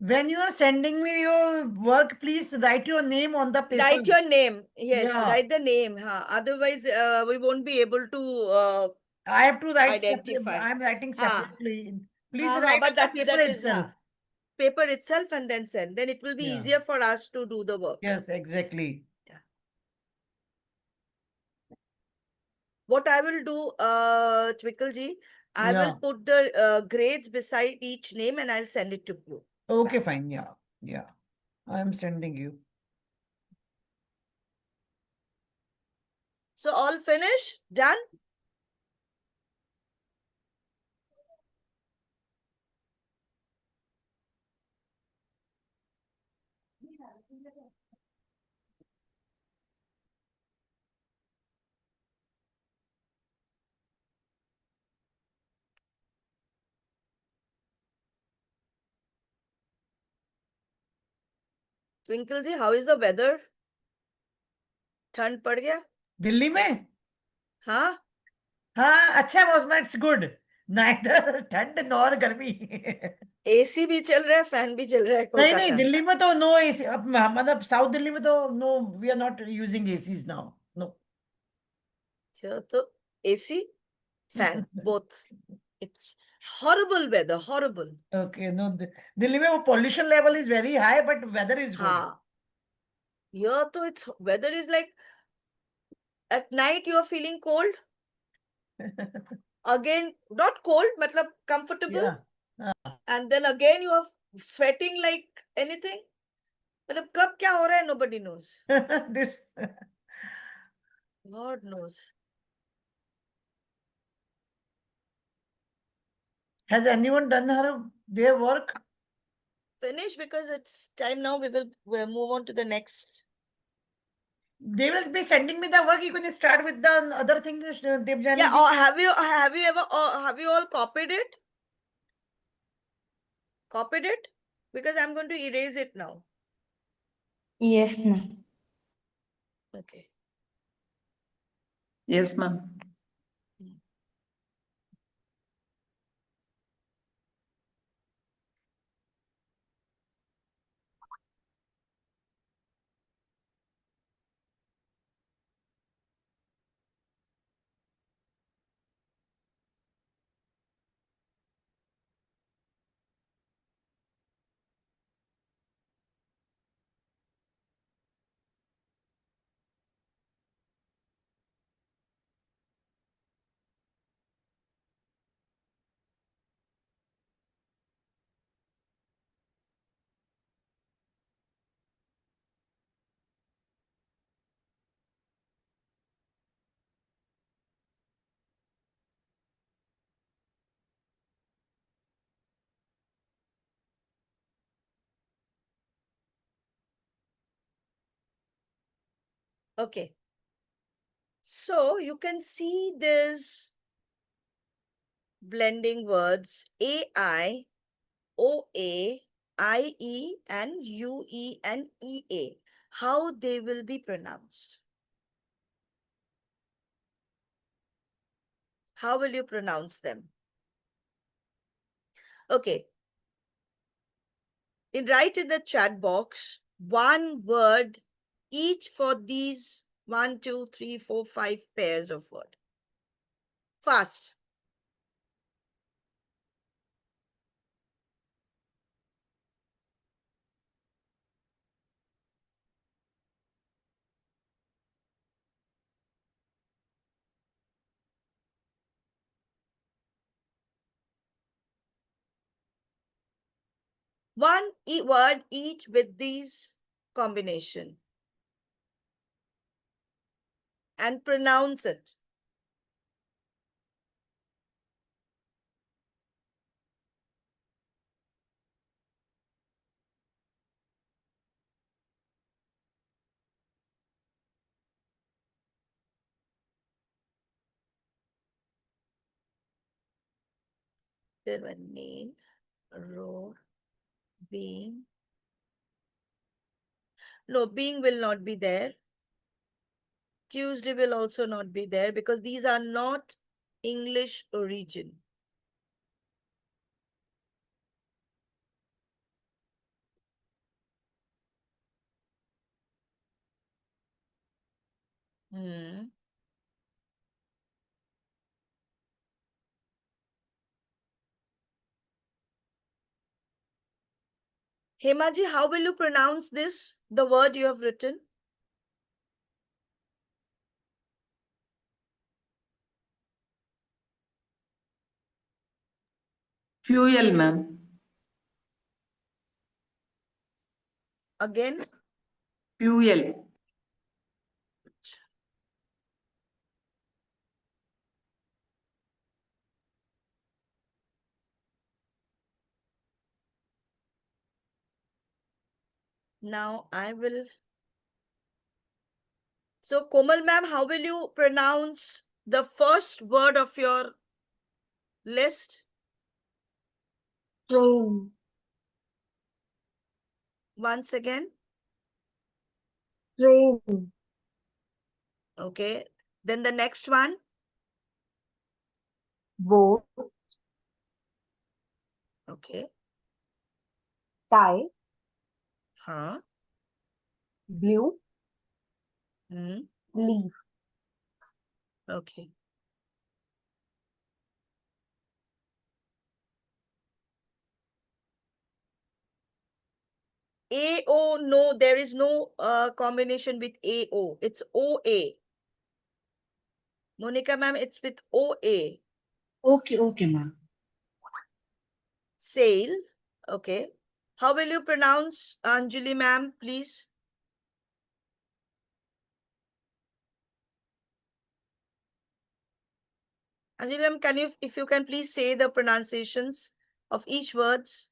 When you are sending me your work, please write your name on the paper. Write your name. Yes, Yeah. write the name. Huh? Otherwise, we won't be able to. I have to write Identify. I'm writing Ah. separately. Please Huh, write but on the paper that is itself. paper itself and then send. Then it will be Yeah. easier for us to do the work. Yes, exactly. What I will do, Twinkle ji, I will Yeah. put the grades beside each name and I'll send it to you. Okay, back. fine. Yeah. Yeah. I am sending you. So all finish? Done? Twinkle ji, how is the weather? ठंड पड़ गया? दिल्ली में? हाँ? हाँ, अच्छा मौसम, it's good. Neither ठंड nor गर्मी. एसी भी चल रहा है, फैन भी चल रहा है नहीं कोलकाता नहीं, में. दिल्ली में तो नो एसी. मतलब साउथ दिल्ली में तो no, we are not using ACs now. No. तो AC, fan, both. It's horrible weather, horrible. Okay, no, Delhi में वो pollution level is very high, but weather is good. हाँ. Here तो it's weather is like at night you are feeling cold. Again, not cold, matlab comfortable. Yeah. And then again you are sweating like anything. मतलब कब क्या हो रहा है, nobody knows. This. God knows. Has anyone done their work? Finish because it's time now. We'll move on to the next. They will be sending me the work. You can start with the other thing, Devjani. Yeah, or have you ever have you all copied it? Copied it? Because I'm going to erase it now. Yes, ma'am. Okay. yes, ma'am. Okay. So you can see this blending words AI, OA, IE, and UE and EA. How they will be pronounced? How will you pronounce them? Okay. Write in the chat box one word each for these 1, 2, 3, 4, 5 pairs of word. Fast. One word each with these combination. And pronounce it. Their name. Roar. Being. No, being will not be there. Tuesday will also not be there because these are not English origin. Hmm. Hemaji, how will you pronounce this? The word you have written? Fuel, ma'am. Again? Fuel. Now I will. So, Komal ma'am, how will you pronounce the first word of your list? Train. Once again. Train. Okay. Then the next one. Boat. Okay. Tie. Huh. Blue. Hmm. Leaf. Okay. AO, no, there is no combination with AO. It's OA. Monica ma'am, it's with OA. Okay, okay, ma'am. Sail. Okay. How will you pronounce Anjali ma'am, please? Anjali ma'am, can you, if you can please say the pronunciations of each words?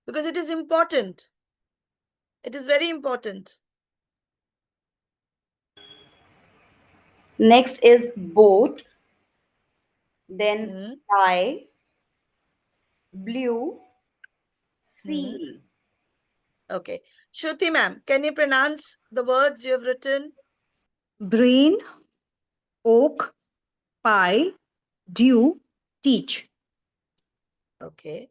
Because it is important. It is very important. Next is boat, then Hmm. tie, blue, Hmm. seal. Okay. Shruti ma'am, can you pronounce the words you have written? Brain, oak, pie, dew, teach. Okay.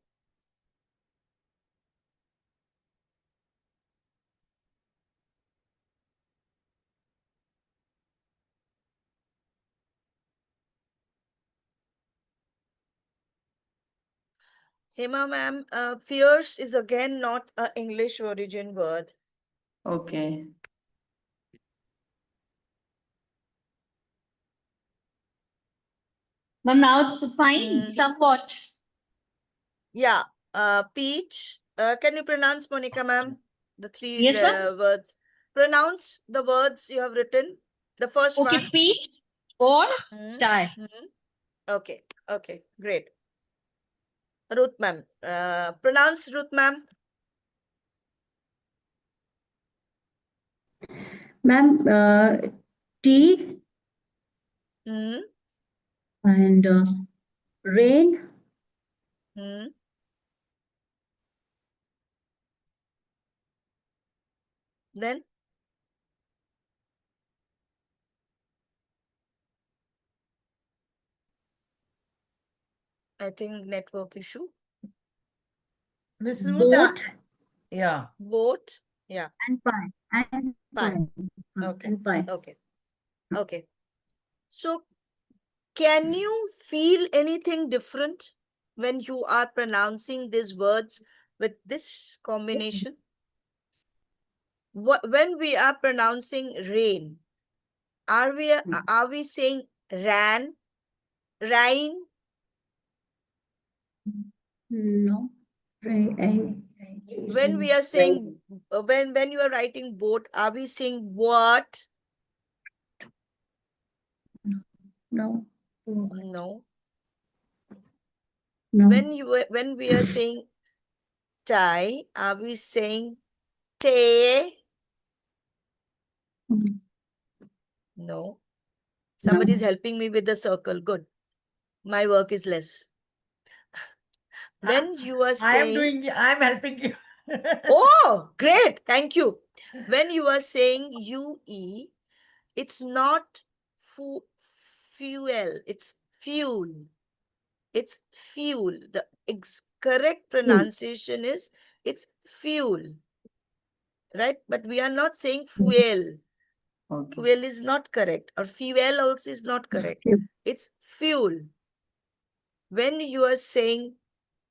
Hema ma'am, fierce is again not an English origin word. Okay. Ma'am, now it's fine, Hmm. somewhat. Yeah. Peach. Can you pronounce, Monica ma'am? The three Yes, ma'am. words. Pronounce the words you have written. The first Okay, one. peach or Hmm. tie. Hmm. Okay. Okay. Great. Ruth ma'am. Pronounce Ruth ma'am. Ma'am, tea Hmm. and rain, Hmm. Then I think network issue. Miss Ruth, boat yeah. Boat. Yeah. and pie. And Pie. pie. Okay. And pie. Okay. Okay. So can you feel anything different when you are pronouncing these words with this combination? When we are pronouncing rain, are we saying ran, rain? No. When we are saying when you are writing boat, are we saying what? No. No. No. When we are saying tie, are we saying te? No. Somebody is helping me with the circle. Good. My work is less. When you are I am saying, I am helping you. oh, great, thank you. When you are saying UE, it's not fuel, it's fuel. It's fuel. The correct pronunciation is it's fuel. Right? But we are not saying fuel. Okay. Fuel is not correct. Or fuel also is not correct. It's fuel. When you are saying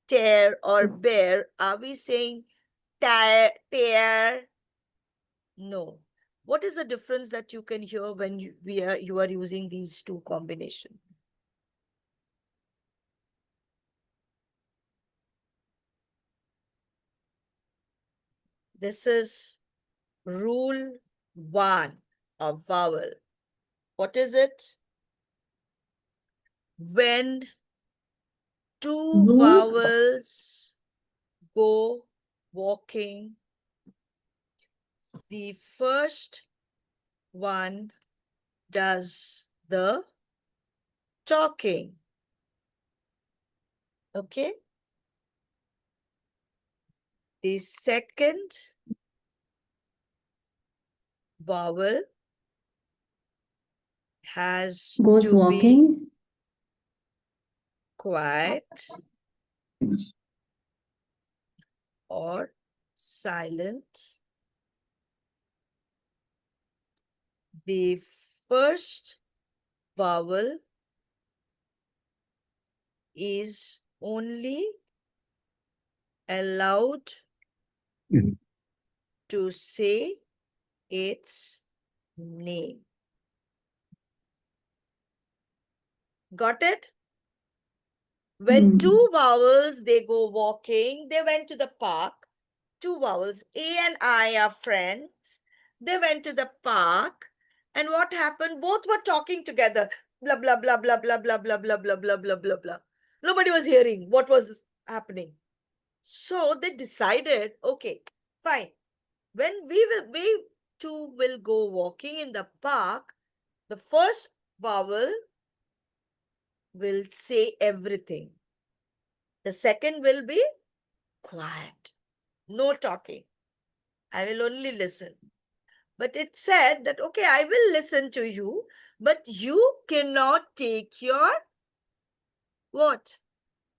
tear or bear, are we saying tear? No. What is the difference that you can hear when you are using these two combinations? This is rule 1 of vowel. What is it? When two vowels go walking, the first one does the talking. Okay? The second vowel has Goes to walking. be quiet or silent. The first vowel is only allowed to say its name. Got it? When two vowels, they go walking, they went to the park. Two vowels, A and I are friends. They went to the park. And what happened? Both were talking together. Blah, blah, blah, blah, blah, blah, blah, blah, blah, blah, blah, blah, blah. Nobody was hearing what was happening. So they decided, okay, fine. When we two will go walking in the park, the first vowel will say everything. The second will be quiet. No talking. I will only listen. But it said that, okay, I will listen to you, but you cannot take your what?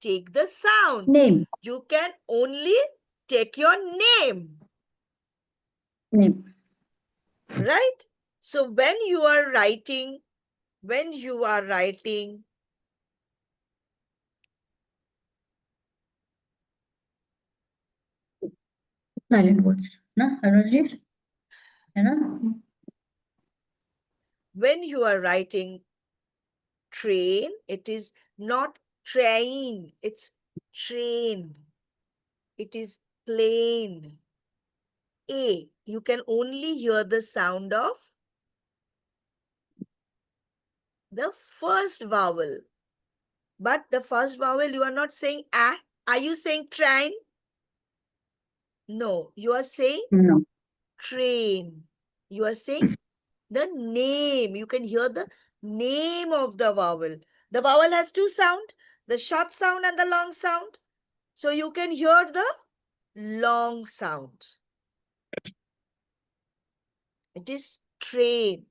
Take the sound. Name. You can only take your name. Name. Right? So when you are writing Silent words. Na, Arunjit? है ना? when you are writing train, it is not train, it's train. It is plane. A, you can only hear the sound of the first vowel. But the first vowel, you are not saying a. Are you saying train? No, you are saying No. train. You are saying the name. You can hear the name of the vowel. The vowel has two sounds, the short sound and the long sound. So you can hear the long sound. It is train.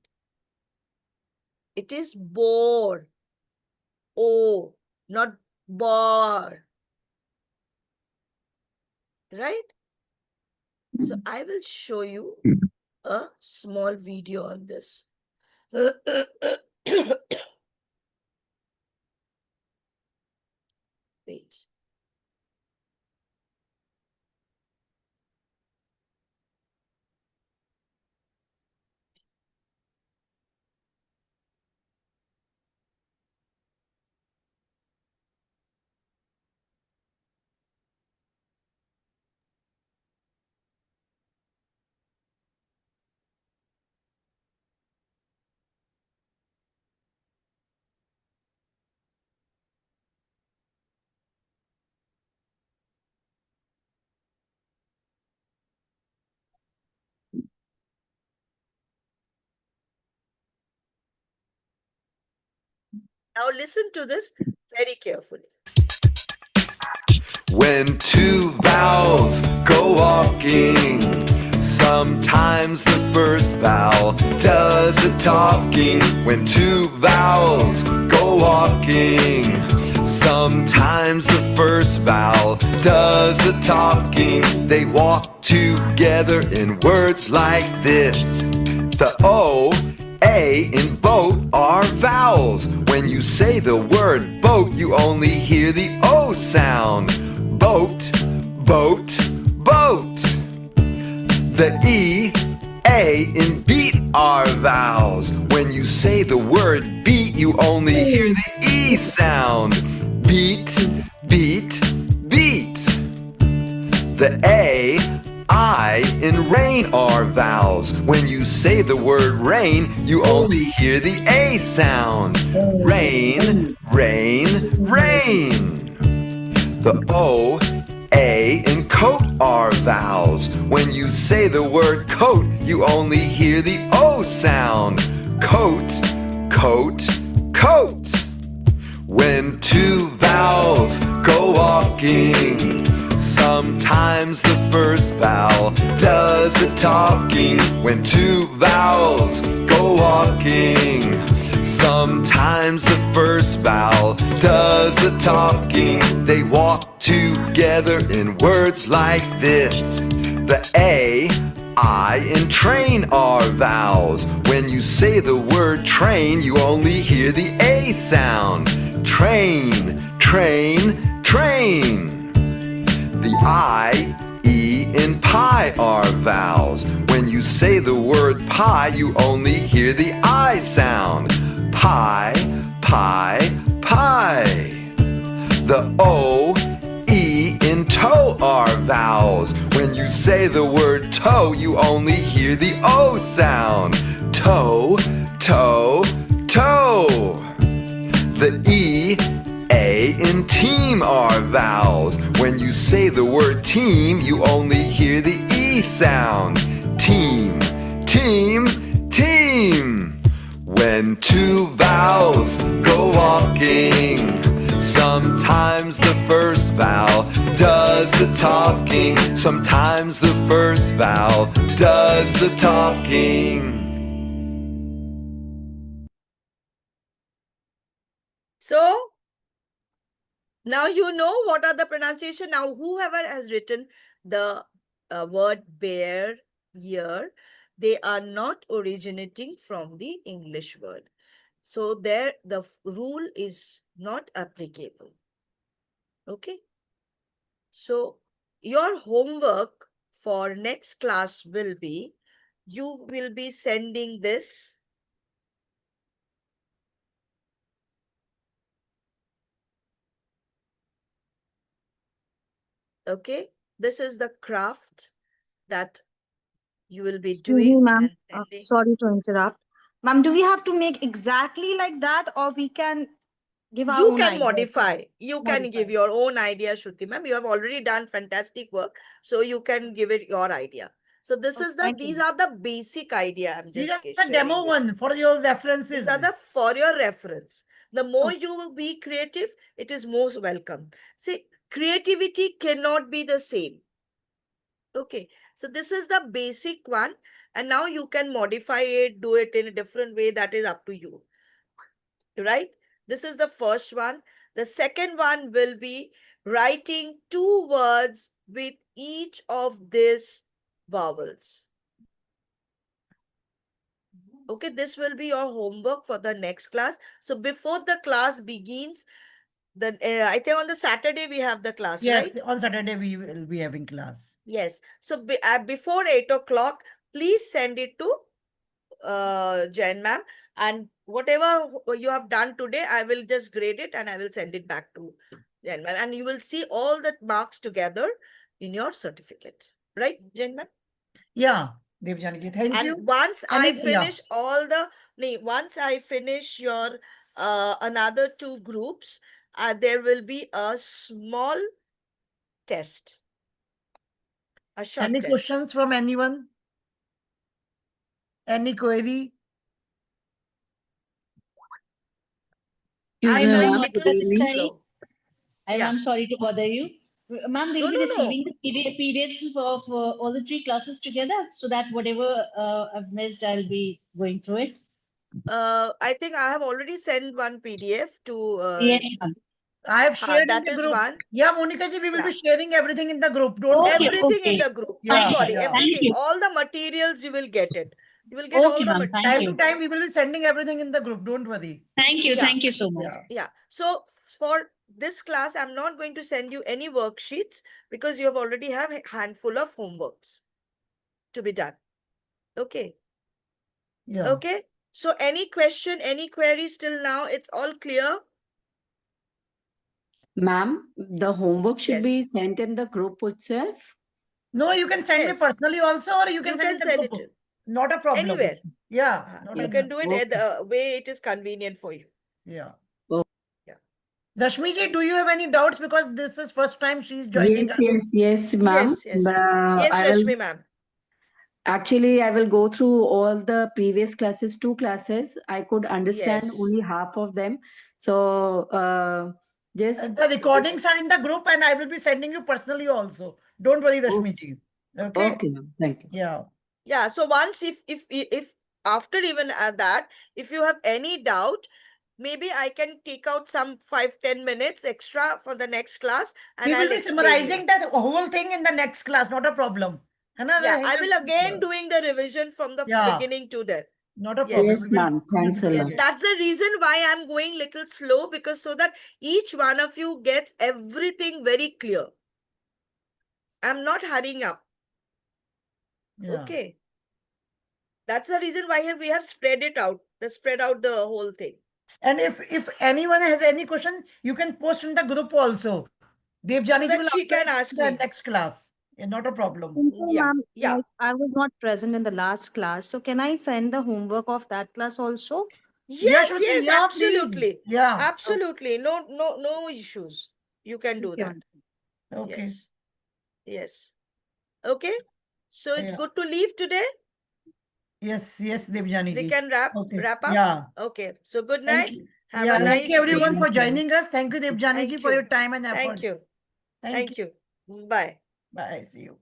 It is bore. O, not bar. Right? So I will show you a small video on this. Wait. Now listen to this very carefully. When two vowels go walking, sometimes the first vowel does the talking. When two vowels go walking, sometimes the first vowel does the talking. They walk together in words like this. The O, A in boat are vowels. When you say the word boat, you only hear the O sound. Boat, boat, boat. The E, A in beat are vowels. When you say the word beat, you only hear the E sound. Beat, beat, beat. The A, I in rain are vowels. When you say the word rain, you only hear the A sound. Rain, rain, rain. The O, A in coat are vowels. When you say the word coat, you only hear the O sound. Coat, coat, coat. When two vowels go walking, sometimes the first vowel does the talking. When two vowels go walking, sometimes the first vowel does the talking. They walk together in words like this. The A, I in train are vowels. When you say the word train, you only hear the A sound. Train, train, train. The I, E in pie are vowels. When you say the word pie, you only hear the I sound. Pie, pie, pie. The O, E in toe are vowels. When you say the word toe, you only hear the O sound. Toe, toe, toe. The E, A in team are vowels. When you say the word team, you only hear the E sound. Team, team, team. When two vowels go walking, sometimes the first vowel does the talking. Sometimes the first vowel does the talking. So now you know what are the pronunciation. Now whoever has written the word bear here, they are not originating from the English word. So there the rule is not applicable. Okay. So your homework for next class will be, you will be sending this. Okay, this is the craft that you will be Excuse me, doing. ma'am. and sending. Sorry to interrupt. Ma'am, do we have to make exactly like that, or we can give our You own can ideas? modify. You can give Modify. your own idea, Shruti ma'am. You have already done fantastic work, so you can give it your idea. So this Okay, is the, thank you. these are the basic idea I'm These just are the sharing demo with you. one for your These references. are the for your reference. The more Okay. you will be creative, it is most welcome. See, creativity cannot be the same. Okay, so this is the basic one, and now you can modify it, do it in a different way. That is up to you, right? This is the first one. The second one will be writing two words with each of these vowels. Okay, this will be your homework for the next class. So before the class begins, I think on the Saturday we have the class, Yes, right? on Saturday we will be having class. Yes. So before 8 o'clock, please send it to Jain ma'am, and whatever you have done today, I will just grade it and I will send it back to Jain ma'am, and you will see all the marks together in your certificate, right, Jain ma'am? Yeah, Devjani ji, thank you. And once And I it- yeah. finish all the, once I finish your another two groups, there will be a small test, a short Any test. questions from anyone? Any query? I Yes, will ma'am. be little Sai. slow. I'm Yeah. sorry to bother you. Ma'am, we'll No, be no, no. receiving the PDFs of all the 3 classes together, so that whatever I've missed, I'll be going through it. I think I have already sent one PDF to, Yes, ma'am. I have shared in that the is group. one. Yeah, Monica ji, we will Yeah. be sharing everything in the group. Don't Okay, worry. Everything in okay. the group. Yeah, Don't worry. yeah. Thank Everything. you. All the materials you will get it. You will get all Okay, the ma'am. Thank Time you. to time, we will be sending everything in the group. Don't worry. Thank you. Yeah. Thank you so much. Yeah. Yeah. So for this class, I'm not going to send you any worksheets because you have already have a handful of homeworks to be done. Okay. Yeah. Okay. So any question, any queries till now, it's all clear? Ma'am, the homework should be Yes. sent in the group itself. No, you can send me Yes. personally also, or you can You send can in the send it group. Not a problem. anywhere. Yeah. Not You a can do it Okay. the way it is convenient for you. Yeah. Oh. Yeah. Dashmi ji, do you have any doubts? Because this is first time she's joining us. Yes, ma'am. Yes, yes. Yes, I will Rashmi ma'am. actually I will go through all the previous classes, 2 classes. I could understand Yes. only half of them. So just The recordings are in the group and I will be sending you personally also. Don't worry, Dashmi ji. Okay? okay, ma'am. Thank you. Yeah. Yeah, so once if after even that, if you have any doubt, maybe I can take out some 5-10 minutes extra for the next class and We will I'll be explain you. summarizing that whole thing in the next class. Not a problem. है ना? Yeah, I will again doing the revision from the Yeah. beginning to there. Not a Yes. problem. Yes, We will- ma'am. Thanks a Yes, lot. that's the reason why I'm going little slow, because so that each one of you gets everything very clear. I'm not hurrying up. Yeah. Okay. That's the reason why we have spread it out. Spread out the whole thing. And if anyone has any question, you can post in the group also. Devjani So ji that will she answer can it ask in the me. next class. Yeah, not a problem. Yeah, Ma'am, yeah. like, I was not present in the last class, so can I send the homework of that class also? Yes, Shruti, yes, yeah, please. absolutely. Yeah. Absolutely. No issues. You can do Okay, that. ma'am. Okay. Yes. Yes. Okay. So it's Yeah. good to leave today. Yes, Devjani We ji. can wrap Okay. up. Yeah. Okay. So good Thank night. you. Have Yeah, a thank nice you everyone week. for joining us. Thank you, Devjani ji, Thank for your you. time and efforts. Thank you. Thank you. Thank you. Bye. Bye. See you.